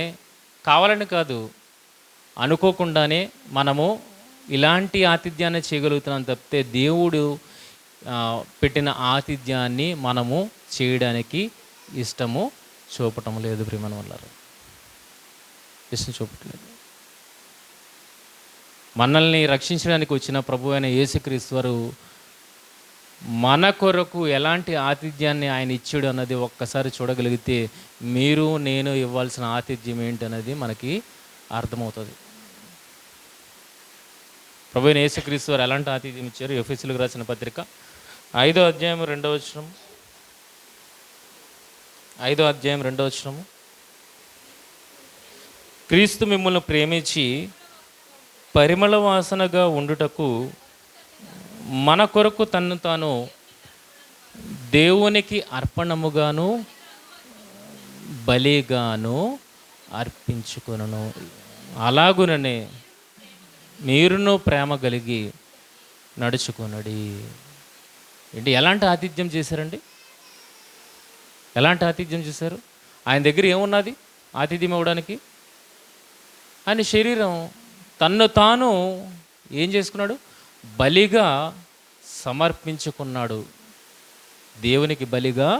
కావాలని కాదు, అనుకోకుండానే మనము ఇలాంటి ఆతిథ్యాన్ని చేయగలుగుతున్నాం తప్పితే దేవుడు పెట్టిన ఆతిథ్యాన్ని మనము చేయడానికి ఇష్టము చూపటం లేదు. ప్రియమైన వాళ్ళారా, ఇష్టం చూపట్లేదు. మనల్ని రక్షించడానికి వచ్చిన ప్రభు అయిన యేసుక్రీస్తు వారు మన కొరకు ఎలాంటి ఆతిథ్యాన్ని ఆయన ఇచ్చాడు అన్నది ఒక్కసారి చూడగలిగితే మీరు నేను ఇవ్వాల్సిన ఆతిథ్యం ఏంటనేది మనకి అర్థమవుతుంది. ప్రభు అయిన యేసుక్రీస్తు వారు ఎలాంటి ఆతిథ్యం ఇచ్చారు? ఎఫెసీయులకు రాసిన పత్రిక 5వ అధ్యాయం 2వ వచనం. 5వ అధ్యాయం 2వ వచనం. క్రీస్తు మిమ్మల్ని ప్రేమించి పరిమళ వాసనగా ఉండుటకు మన కొరకు తన్ను తాను దేవునికి అర్పణముగాను బలిగాను అర్పించుకొనును. అలాగుననే మీరును ప్రేమ కలిగి నడుచుకొనుడి. ఎలాంటి ఆతిథ్యం చేశారండి? ఎలాంటి ఆతిథ్యం చేశారు? ఆయన దగ్గర ఏమున్నది ఆతిథ్యం ఇవ్వడానికి? ఆయన శరీరం తన్ను తాను ఏం చేసుకున్నాడు? బలిగా సమర్పించుకున్నాడు. దేవునికి బలిగా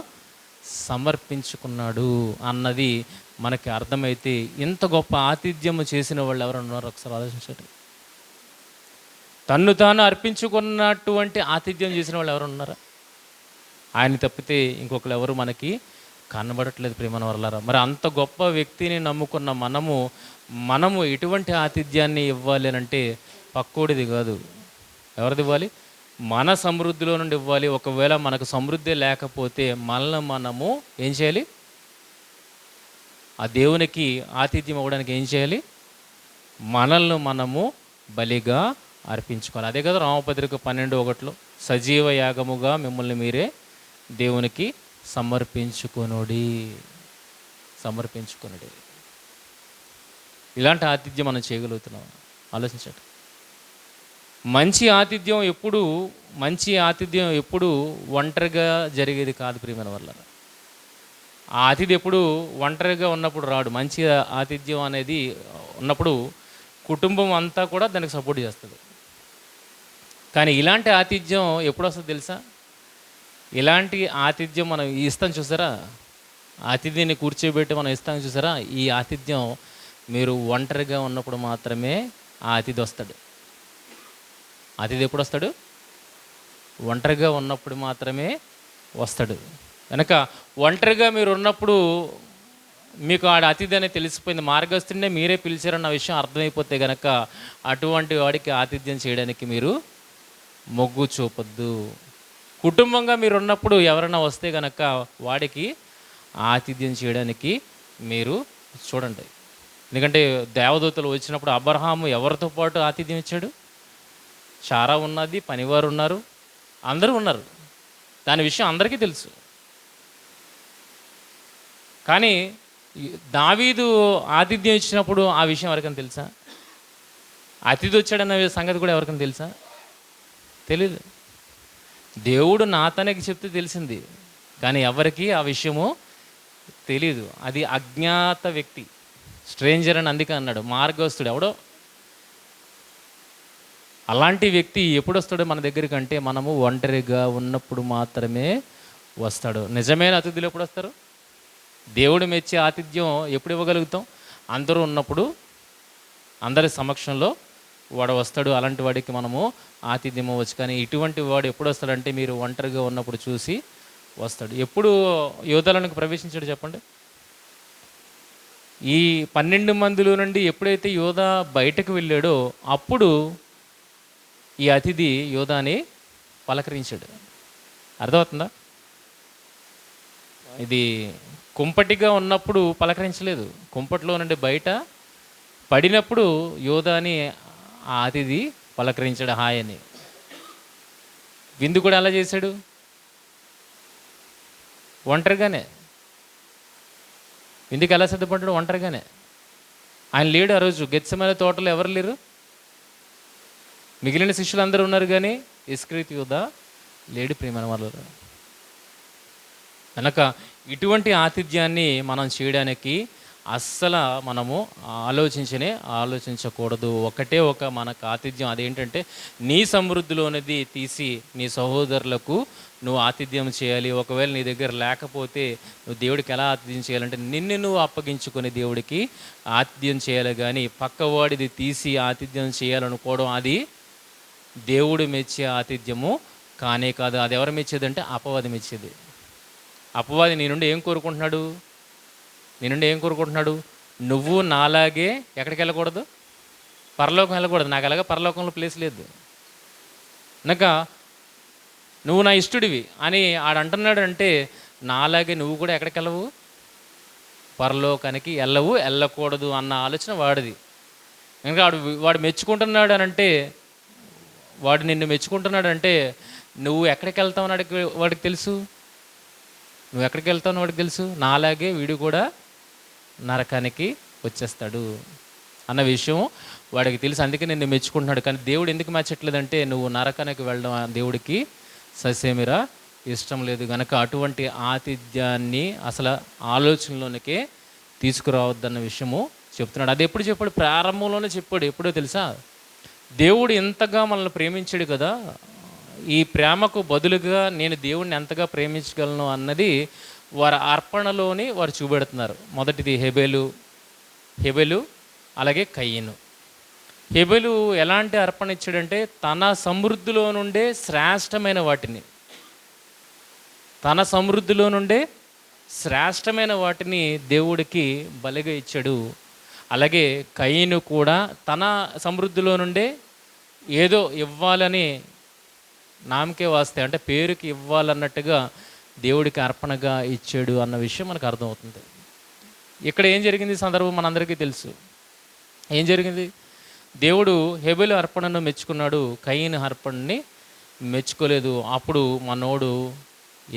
సమర్పించుకున్నాడు అన్నది మనకి అర్థమైతే ఇంత గొప్ప ఆతిథ్యము చేసిన వాళ్ళు ఎవరు ఉన్నారు? ఒకసారి ఆలోచించండి. తన్ను తాను అర్పించుకున్నటువంటి ఆతిథ్యం చేసిన వాళ్ళు ఎవరు ఉన్నారా? ఆయన తప్పితే ఇంకొకరు ఎవరు మనకి కనబడట్లేదు. ప్రియమైన వాళ్ళారా, మరి అంత గొప్ప వ్యక్తిని నమ్ముకున్న మనము ఎటువంటి ఆతిథ్యాన్ని ఇవ్వాలి అని అంటే పక్కోడిది కాదు. ఎవరిది ఇవ్వాలి? మన సమృద్ధిలో నుండి ఇవ్వాలి. ఒకవేళ మనకు సమృద్ధి లేకపోతే మనము ఏం చేయాలి? ఆ దేవునికి ఆతిథ్యం ఇవ్వడానికి ఏం చేయాలి? మనల్ని మనము బలిగా అర్పించుకోవాలి. అదే కదా రామపత్రిక 12:1 సజీవ యాగముగా మిమ్మల్ని మీరే దేవునికి సమర్పించుకొనుడి. ఇలాంటి ఆతిథ్యం మనం చేయగలుగుతున్నాం? ఆలోచించండి. మంచి ఆతిథ్యం ఎప్పుడు ఒంటరిగా జరిగేది కాదు. ప్రియమైన వల్ల ఆ అతిథి ఎప్పుడు ఒంటరిగా ఉన్నప్పుడు రాడు. మంచి ఆతిథ్యం అనేది ఉన్నప్పుడు కుటుంబం అంతా కూడా దానికి సపోర్ట్ చేస్తుంది. కానీ ఇలాంటి ఆతిథ్యం ఎప్పుడు వస్తుంది తెలుసా? ఇలాంటి ఆతిథ్యం మనం ఇస్తాం చూసారా, అతిథిని కూర్చోబెట్టి మనం ఇస్తాం చూసారా, ఈ ఆతిథ్యం మీరు ఒంటరిగా ఉన్నప్పుడు మాత్రమే ఆ అతిథి వస్తాడు. అతిథి ఎప్పుడు వస్తాడు? ఒంటరిగా ఉన్నప్పుడు మాత్రమే వస్తాడు. కనుక ఒంటరిగా మీరు ఉన్నప్పుడు మీకు ఆడ అతిథి అనేది తెలిసిపోయింది, మార్గస్తుడినే మీరే పిలిచారన్న విషయం అర్థమైపోతే కనుక అటువంటి వాడికి ఆతిథ్యం చేయడానికి మీరు మొగ్గు చూపొద్దు. కుటుంబంగా మీరు ఉన్నప్పుడు ఎవరైనా వస్తే కనుక వాడికి ఆతిథ్యం చేయడానికి మీరు చూడండి. ఎందుకంటే దేవదూతలు వచ్చినప్పుడు అబ్రహాము ఎవరితో పాటు ఆతిథ్యం ఇచ్చాడు? శారా ఉన్నది, పనివారు ఉన్నారు, అందరూ ఉన్నారు. దాని విషయం అందరికీ తెలుసు. కానీ దావీదు ఆతిథ్యం ఇచ్చినప్పుడు ఆ విషయం ఎవరికైనా తెలుసా? అతిథి వచ్చాడన్న సంగతి కూడా ఎవరికైనా తెలుసా? తెలీదు. దేవుడు నాతనికి చెప్తే తెలిసింది, కానీ ఎవరికి ఆ విషయము తెలీదు. అది అజ్ఞాత వ్యక్తి, స్ట్రేంజర్ అని అందుకే అన్నాడు. మార్గస్తుడు ఎవడో. అలాంటి వ్యక్తి ఎప్పుడు వస్తాడో మన దగ్గరికి అంటే మనము ఒంటరిగా ఉన్నప్పుడు మాత్రమే వస్తాడు. నిజమైన అతిథులు ఎప్పుడు వస్తారు? దేవుడు మెచ్చే ఆతిథ్యం ఎప్పుడు ఇవ్వగలుగుతాం? అందరూ ఉన్నప్పుడు, అందరి సమక్షంలో వాడు వస్తాడు. అలాంటి వాడికి మనము ఆతిథ్యం ఇవ్వచ్చు. కానీ ఇటువంటి వాడు ఎప్పుడు వస్తాడంటే మీరు ఒంటరిగా ఉన్నప్పుడు చూసి వస్తాడు. ఎప్పుడు యోధాలకు ప్రవేశించాడు చెప్పండి? ఈ 12 మందిలో నుండి ఎప్పుడైతే యోధ బయటకు వెళ్ళాడో అప్పుడు ఈ అతిథి యోధాని పలకరించాడు. అర్థమవుతుందా? ఇది కుంపటిగా ఉన్నప్పుడు పలకరించలేదు. కుంపటిలో నుండి బయట పడినప్పుడు యోధాని ఆ అతిథి పలకరించాడు, హాయ్ అని. విందు కూడా ఎలా చేశాడు? ఒంటరిగానే. విందుకు ఎలా సిద్ధపడ్డాడు? ఒంటరిగానే. ఆయన లేడు ఆ రోజు. గెత్సెమనే తోటలో ఎవరు లేరు? మిగిలిన శిష్యులు అందరూ ఉన్నారు, కానీ ఇస్కరియోతు యూదా లేడు. ప్రియమైన వాళ్ళు కనుక ఇటువంటి ఆతిథ్యాన్ని మనం చేయడానికి అస్సలు మనము ఆలోచించకూడదు. ఒకటే ఒక మనకు ఆతిథ్యం, అదేంటంటే నీ సమృద్ధిలోనిది తీసి నీ సహోదరులకు నువ్వు ఆతిథ్యం చేయాలి. ఒకవేళ నీ దగ్గర లేకపోతే నువ్వు దేవుడికి ఎలా ఆతిథ్యం చేయాలంటే నిన్ను నువ్వు అప్పగించుకొని దేవుడికి ఆతిథ్యం చేయాలి. కానీ పక్కవాడిది తీసి ఆతిథ్యం చేయాలనుకోవడం అది దేవుడు మెచ్చే ఆతిథ్యము కానే కాదు. అది ఎవరు మెచ్చేదంటే అపవాది మెచ్చేది. అపవాది నీ నుండి ఏం కోరుకుంటున్నాడు? నువ్వు నాలాగే ఎక్కడికి వెళ్ళకూడదు? పరలోకం వెళ్ళకూడదు. నాకు అలాగే పరలోకంలో ప్లేస్ లేదు కనుక నువ్వు నా ఇష్టడివి అని ఆడంటున్నాడు. అంటే నాలాగే నువ్వు కూడా ఎక్కడికి వెళ్ళవు? పరలోకానికి వెళ్ళకూడదు అన్న ఆలోచన వాడిది. ఇంకా వాడు మెచ్చుకుంటున్నాడు అని అంటే, వాడు నిన్ను మెచ్చుకుంటున్నాడు అంటే నువ్వు ఎక్కడికి వెళ్తావు అని వాడికి తెలుసు. నువ్వు ఎక్కడికి వెళ్తావు వాడికి తెలుసు. నాలాగే వీడు కూడా నరకానికి వచ్చేస్తాడు అన్న విషయం వాడికి తెలుసు. అందుకే నిన్ను మెచ్చుకుంటున్నాడు. కానీ దేవుడు ఎందుకు మెచ్చట్లేదంటే నువ్వు నరకానికి వెళ్ళడం దేవుడికి ససేమిరా ఇష్టం లేదు కనుక అటువంటి ఆతిథ్యాన్ని అసలు ఆలోచనలోనికే తీసుకురావద్దన్న విషయము చెప్తున్నాడు. అది ఎప్పుడు చెప్పాడు? ప్రారంభంలోనే చెప్పాడు. ఎప్పుడో తెలుసా? దేవుడు ఎంతగా మనల్ని ప్రేమించాడు కదా, ఈ ప్రేమకు బదులుగా నేను దేవుడిని ఎంతగా ప్రేమించగలను అన్నది వారి అర్పణలోని వారు చూపెడుతున్నారు. మొదటిది హెబెలు అలాగే కయీను. హెబెలు ఎలాంటి అర్పణ ఇచ్చాడంటే తన సమృద్ధిలో నుండే శ్రేష్టమైన వాటిని దేవుడికి బలిగా ఇచ్చాడు. అలాగే కయీను కూడా తన సమృద్ధిలో నుండే ఏదో ఇవ్వాలని, నామకే వాస్తే అంటే పేరుకి ఇవ్వాలన్నట్టుగా దేవుడికి అర్పణగా ఇచ్చాడు అన్న విషయం మనకు అర్థమవుతుంది. ఇక్కడ ఏం జరిగింది సందర్భం మనందరికీ తెలుసు. ఏం జరిగింది? దేవుడు హెబెలు అర్పణను మెచ్చుకున్నాడు, కయీను అర్పణని మెచ్చుకోలేదు. అప్పుడు మనోడు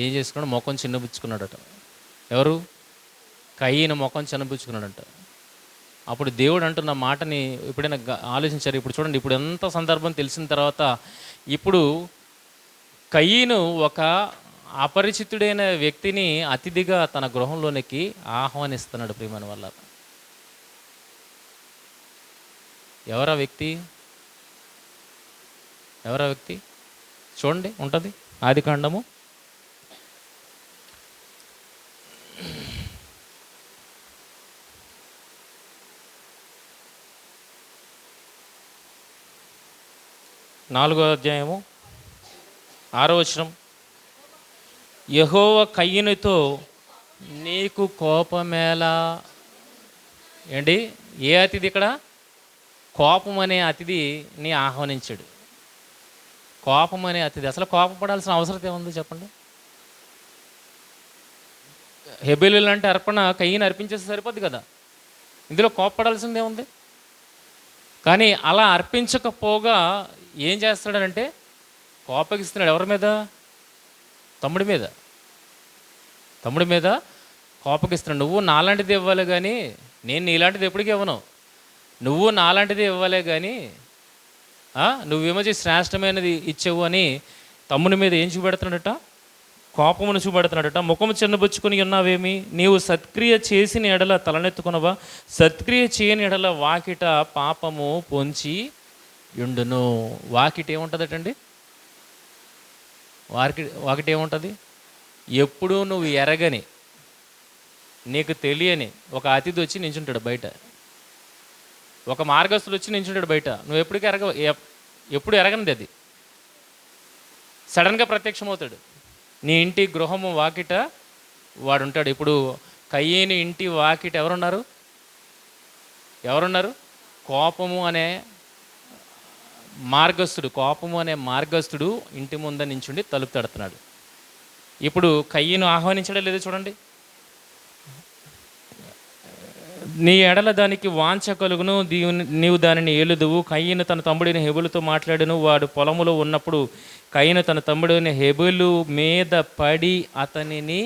ఏం చేసుకున్నాడు? ముఖం చిన్నబుచ్చుకున్నాడట. ఎవరు? కయీను ముఖం చిన్నబుచ్చుకున్నాడట. అప్పుడు దేవుడు అంటున్న మాటని ఎప్పుడైనా ఆలోచించారు? ఇప్పుడు చూడండి, ఇప్పుడు ఎంత సందర్భం తెలిసిన తర్వాత ఇప్పుడు కయీను ఒక అపరిచితుడైన వ్యక్తిని అతిథిగా తన గృహంలోనికి ఆహ్వానిస్తున్నాడు. ప్రియమైన వల్ల ఎవరా వ్యక్తి? చూడండి, ఉంటుంది ఆదికాండము 4వ అధ్యాయము 6వ వచనం. యెహోవా కయీనుతో నీకు కోపమేలా? ఏంటి? ఏ అతిథి ఇక్కడ? కోపం అనే అతిథిని ఆహ్వానించాడు. కోపం అనే అతిథి. అసలు కోపపడాల్సిన అవసరం ఏముంది చెప్పండి? హెబెలు లాంటి అర్పణ కయీను అర్పించేస్తే సరిపోద్ది కదా, ఇందులో కోపపడాల్సింది ఏముంది? కానీ అలా అర్పించకపోగా ఏం చేస్తాడంటే కోపగిస్తున్నాడు. ఎవరి మీద? తమ్ముడి మీద కోపగిస్తున్నాడు. నువ్వు నాలాంటిది ఇవ్వాలి కానీ నేను నీలాంటిది ఎప్పటికీ ఇవ్వను. నువ్వు నాలాంటిది ఇవ్వాలే కానీ నువ్వేమో శ్రేష్టమైనది ఇచ్చావు అని తమ్ముని మీద ఏం చూపెడుతున్నాడట? కోపమును చూపెడుతున్నాడట. ముఖము చిన్నబుచ్చుకొని ఉన్నావేమి? నీవు సత్క్రియ చేసిన ఎడల తలనెత్తుకునవా? సత్క్రియ చేయని ఎడల వాకిట పాపము పొంచి యుండును. వాకిట ఏముంటుందటండి? వాకిట ఏముంటుంది? ఎప్పుడూ నువ్వు ఎరగని, నీకు తెలియని ఒక అతిథి వచ్చి నించుంటాడు బయట. ఒక మార్గస్థుడు వచ్చి నించుంటాడు బయట. నువ్వు ఎప్పుడు ఎరగనిది అది సడన్గా ప్రత్యక్షమవుతాడు. నీ ఇంటి గృహము వాకిట వాడుంటాడు. ఇప్పుడు కయ్యేని ఇంటి వాకిట ఎవరున్నారు? కోపము అనే మార్గస్థుడు ఇంటి ముంద నించుండి తలుపు తడుతున్నాడు. ఇప్పుడు కయ్యను ఆహ్వానించడం లేదో చూడండి. నీ ఎడల దానికి వాంఛ కలుగును, నీవు దానిని ఏలుదువు. కయ్యను తన తమ్ముడైన హెబెలుతో మాట్లాడను. వాడు పొలములో ఉన్నప్పుడు కయ్యను తన తమ్ముడైన హెబెలు మీద పడి అతనిని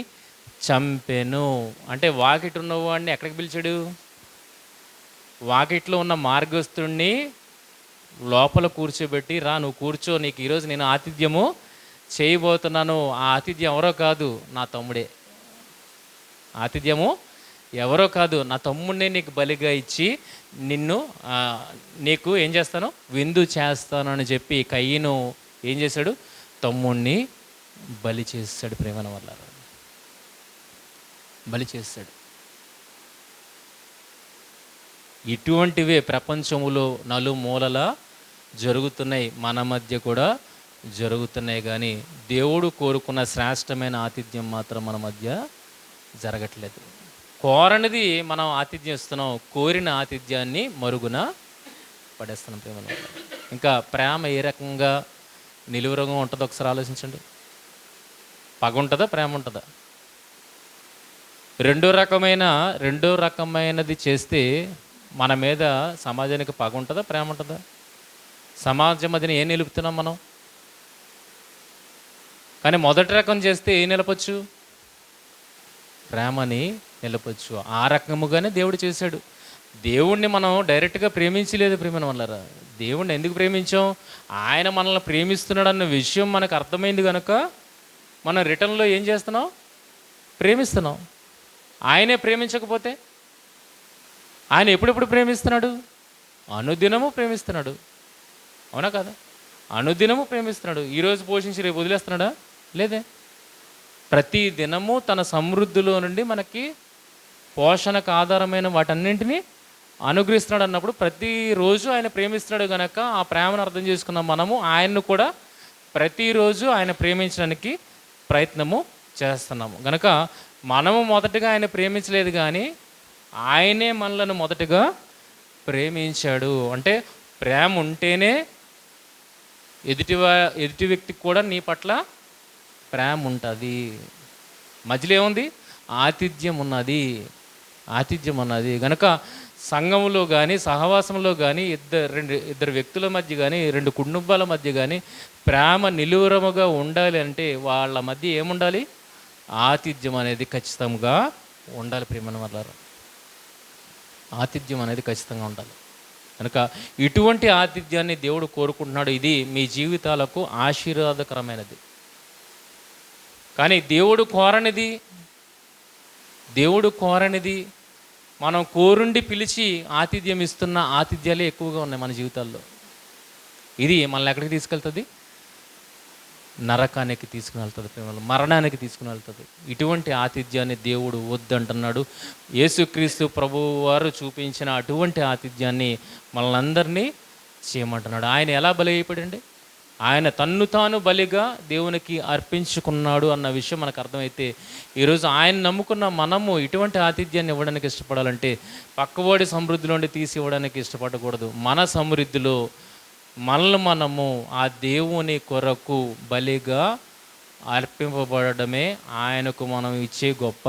చంపెను. అంటే వాకిట్ ఉన్నవాడిని ఎక్కడికి పిలిచాడు? వాకిట్లో ఉన్న మార్గస్థుడిని లోపల కూర్చోబెట్టి, రా నువ్వు కూర్చో, నీకు ఈరోజు నేను ఆతిథ్యము చేయబోతున్నాను. ఆ ఆతిథ్యం ఎవరో కాదు, నా తమ్ముడే. ఆతిథ్యము ఎవరో కాదు, నా తమ్ముడినే నీకు బలిగా ఇచ్చి నీకు ఏం చేస్తాను? విందు చేస్తాను అని చెప్పి కయ్యను ఏం చేశాడు? తమ్ముడిని బలి చేస్తాడు. ప్రేమన వల్ల బలి చేస్తాడు. ఇటువంటివే ప్రపంచములో నలుమూలలా జరుగుతున్నాయి, మన మధ్య కూడా జరుగుతున్నాయి. కానీ దేవుడు కోరుకున్న శ్రేష్టమైన ఆతిథ్యం మాత్రం మన మధ్య జరగట్లేదు. కోరనిది మనం ఆతిథ్యం ఇస్తున్నాం, కోరిన ఆతిథ్యాన్ని మరుగున పడేస్తున్నాం. ప్రేమలో ఇంకా ప్రేమ ఏ రకంగా నిలువురంగా ఉంటుందో ఒకసారి ఆలోచించండి. పగ ఉంటుందా? ప్రేమ ఉంటుందా? రెండో రకమైనది చేస్తే మన మీద సమాజానికి పగ ఉంటుందా? ప్రేమ ఉంటుందా? సమాజం మధ్యన ఏం నిలుపుతున్నాం మనం? కానీ మొదటి రకం చేస్తే ఏం నిలపచ్చు? ప్రేమని నిలపచ్చు. ఆ రకముగానే దేవుడు చేశాడు. దేవుణ్ణి మనం డైరెక్ట్గా ప్రేమించలేదు. ప్రేమ వల్లరా దేవుణ్ణి ఎందుకు ప్రేమించాం? ఆయన మనల్ని ప్రేమిస్తున్నాడు అన్న విషయం మనకు అర్థమైంది కనుక మనం రిటర్న్లో ఏం చేస్తున్నాం? ప్రేమిస్తున్నాం. ఆయనే ప్రేమించకపోతే ఆయన ఎప్పుడెప్పుడు ప్రేమిస్తున్నాడు? అనుదినము ప్రేమిస్తున్నాడు. అవునా కదా? అనుదినము ప్రేమిస్తున్నాడు. ఈరోజు పోషించి రేపు వదిలేస్తున్నాడా? లేదే. ప్రతి దినము తన సమృద్ధిలో నుండి మనకి పోషణకు ఆధారమైన వాటన్నింటినీ అనుగ్రహిస్తున్నాడు అన్నప్పుడు ప్రతిరోజు ఆయన ప్రేమిస్తున్నాడు కనుక ఆ ప్రేమను అర్థం చేసుకున్న మనము ఆయన్ను కూడా ప్రతిరోజు ఆయన ప్రేమించడానికి ప్రయత్నము చేస్తున్నాము. కనుక మనము మొదటగా ఆయన ప్రేమించలేదు, కానీ ఆయనే మనలను మొదటగా ప్రేమించాడు. అంటే ప్రేమ ఉంటేనే ఎదుటి వ్యక్తికి కూడా నీ పట్ల ప్రేమ ఉంటుంది. మధ్యలో ఏముంది? ఆతిథ్యం ఉన్నది. కనుక సంఘంలో కానీ సహవాసంలో కానీ ఇద్దరు వ్యక్తుల మధ్య కానీ రెండు కుటుంబాల మధ్య కానీ ప్రేమ నిలువరముగా ఉండాలి అంటే వాళ్ళ మధ్య ఏముండాలి? ఆతిథ్యం అనేది ఖచ్చితంగా ఉండాలి. ప్రేమను వల్ల ఆతిథ్యం అనేది ఖచ్చితంగా ఉండాలి. కనుక ఇటువంటి ఆతిథ్యాన్ని దేవుడు కోరుకుంటున్నాడు. ఇది మీ జీవితాలకు ఆశీర్వాదకరమైనది. కానీ దేవుడు కోరనిది మనం కోరుండి పిలిచి ఆతిథ్యం ఇస్తున్న ఆతిథ్యాలే ఎక్కువగా ఉన్నాయి మన జీవితాల్లో. ఇది మనల్ని ఎక్కడికి తీసుకెళ్తుంది? నరకానికి తీసుకుని వెళ్తుంది, మరణానికి తీసుకుని వెళ్తుంది. ఇటువంటి ఆతిథ్యాన్ని దేవుడు వద్దంటున్నాడు. యేసుక్రీస్తు ప్రభువు వారు చూపించిన అటువంటి ఆతిథ్యాన్ని మనల్ని చేయమంటున్నాడు. ఆయన ఎలా బలి అయిపోయాడండి? ఆయన తన్ను తాను బలిగా దేవునికి అర్పించుకున్నాడు అన్న విషయం మనకు అర్థమైతే ఈరోజు ఆయన నమ్ముకున్న మనము ఇటువంటి ఆతిథ్యాన్ని ఇవ్వడానికి ఇష్టపడాలంటే పక్కవాడి సమృద్ధిలోండి తీసి ఇవ్వడానికి ఇష్టపడకూడదు. మన సమృద్ధిలో మనము ఆ దేవుని కొరకు బలిగా అర్పింపబడమే ఆయనకు మనం ఇచ్చే గొప్ప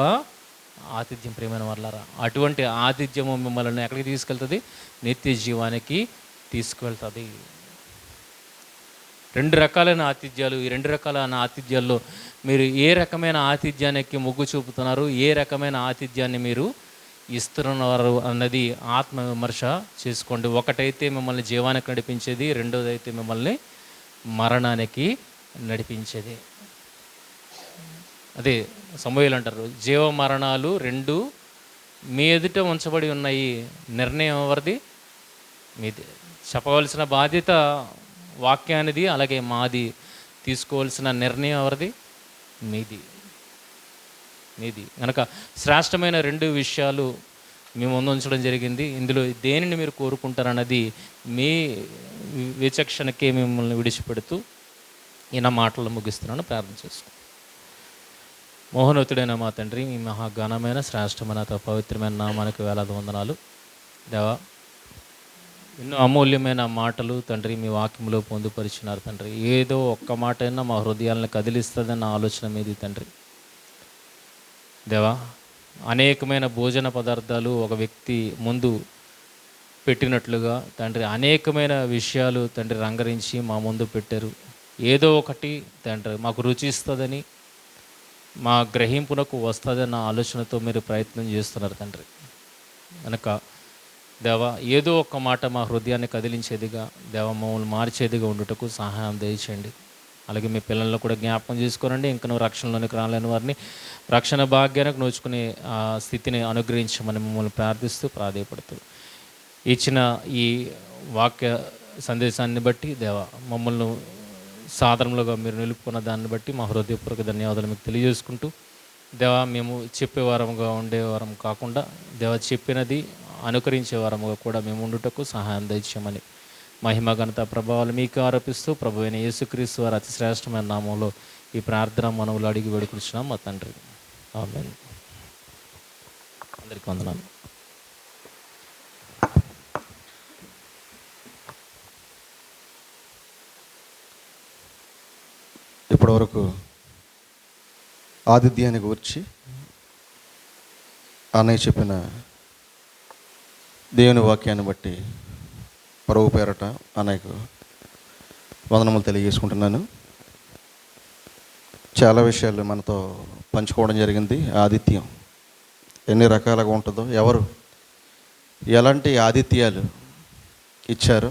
ఆతిథ్యం. ప్రియమైన వాళ్ళారా, అటువంటి ఆతిథ్యము మిమ్మల్ని ఎక్కడికి తీసుకెళ్తుంది? నిత్య జీవానికి తీసుకువెళ్తుంది. రెండు రకాలైన ఆతిథ్యాలు. ఈ రెండు రకాలైన ఆతిథ్యాల్లో మీరు ఏ రకమైన ఆతిథ్యానికి మొగ్గు చూపుతున్నారు, ఏ రకమైన ఆతిథ్యాన్ని మీరు ఇస్తున్నారు అన్నది ఆత్మ విమర్శ చేసుకోండి. ఒకటైతే మిమ్మల్ని జీవానికి నడిపించేది, రెండోదైతే మిమ్మల్ని మరణానికి నడిపించేది. అదే సమూయేలు అంటారు, జీవ మరణాలు రెండు మీ ఎదుట ఉంచబడి ఉన్నాయి, నిర్ణయం ఎవరిది? మీది. చెప్పవలసిన బాధ్యత వాక్యానిది, అలాగే మాది. తీసుకోవాల్సిన నిర్ణయం ఎవరిది? మీది. కనుక శ్రేష్టమైన 2 విషయాలు మీ ముందు ఉంచడం జరిగింది. ఇందులో దేనిని మీరు కోరుకుంటారన్నది మీ విచక్షణకే మిమ్మల్ని విడిచిపెడుతూ ఈయన మాటలు ముగిస్తున్నాను. ప్రార్థన చేసుకో. మోహనోతుడైన మా తండ్రి, మీ మహాఘనమైన శ్రేష్టమైన పవిత్రమైన నామానికి వేలాది వందనాలు దేవా. ఎన్నో అమూల్యమైన మాటలు తండ్రి మీ వాక్యంలో పొందుపరిచినారు తండ్రి. ఏదో ఒక్క మాట అయినా మా హృదయాలను కదిలిస్తుందన్న ఆలోచన మీది తండ్రి. దేవా, అనేకమైన భోజన పదార్థాలు ఒక వ్యక్తి ముందు పెట్టినట్లుగా తండ్రి అనేకమైన విషయాలు తండ్రి రంగరించి మా ముందు పెట్టారు. ఏదో ఒకటి తండ్రి మాకు రుచిస్తుందని, మా గ్రహింపునకు వస్తుందన్న ఆలోచనతో మీరు ప్రయత్నం చేస్తున్నారు తండ్రి. కనుక దేవా, ఏదో ఒక్క మాట మా హృదయాన్ని కదిలించేదిగా, దేవా మమ్మల్ని మార్చేదిగా ఉండుటకు సహాయం దయచేయండి. అలాగే మీ పిల్లలను కూడా జ్ఞాపకం చేసుకోనండి. ఇంక నువ్వు రక్షణలోనికి రాలేని వారిని రక్షణ భాగ్యానికి నోచుకునే స్థితిని అనుగ్రహించమని మమ్మల్ని ప్రార్థిస్తూ ప్రాధేయపడుతూ ఇచ్చిన ఈ వాక్య సందేశాన్ని బట్టి దేవా, మమ్మల్ని సాధారణంగా మీరు నిలుపుకున్న దాన్ని బట్టి మా హృదయపూర్వక ధన్యవాదాలు మీకు తెలియజేసుకుంటూ దేవా, మేము చెప్పేవారముగా ఉండేవారం కాకుండా దేవా చెప్పినది అనుకరించే వారముగా కూడా మేము ఉండుటకు సహాయం దయచేయమని మహిమ ఘనత ప్రభావాలు మీకు ఆరోపిస్తూ ప్రభువైన యేసుక్రీస్తు వారి అతి శ్రేష్టమైన నామంలో ఈ ప్రార్థన మనవులు అడిగి వేడుకుంటున్నాం మా తండ్రి. ఆమేన్. అందరికీ వందనాలు. ఇప్పటివరకు ఆతిథ్యాన్ని గురించి అన్నయ్య చెప్పిన దేవుని వాక్యాన్ని బట్టి ప్రభు పేరట అన్నయ్యకు వందనములు తెలియజేసుకుంటున్నాను. చాలా విషయాలు మనతో పంచుకోవడం జరిగింది. ఆతిథ్యం ఎన్ని రకాలుగా ఉంటుందో, ఎవరు ఎలాంటి ఆతిథ్యాలు ఇచ్చారు,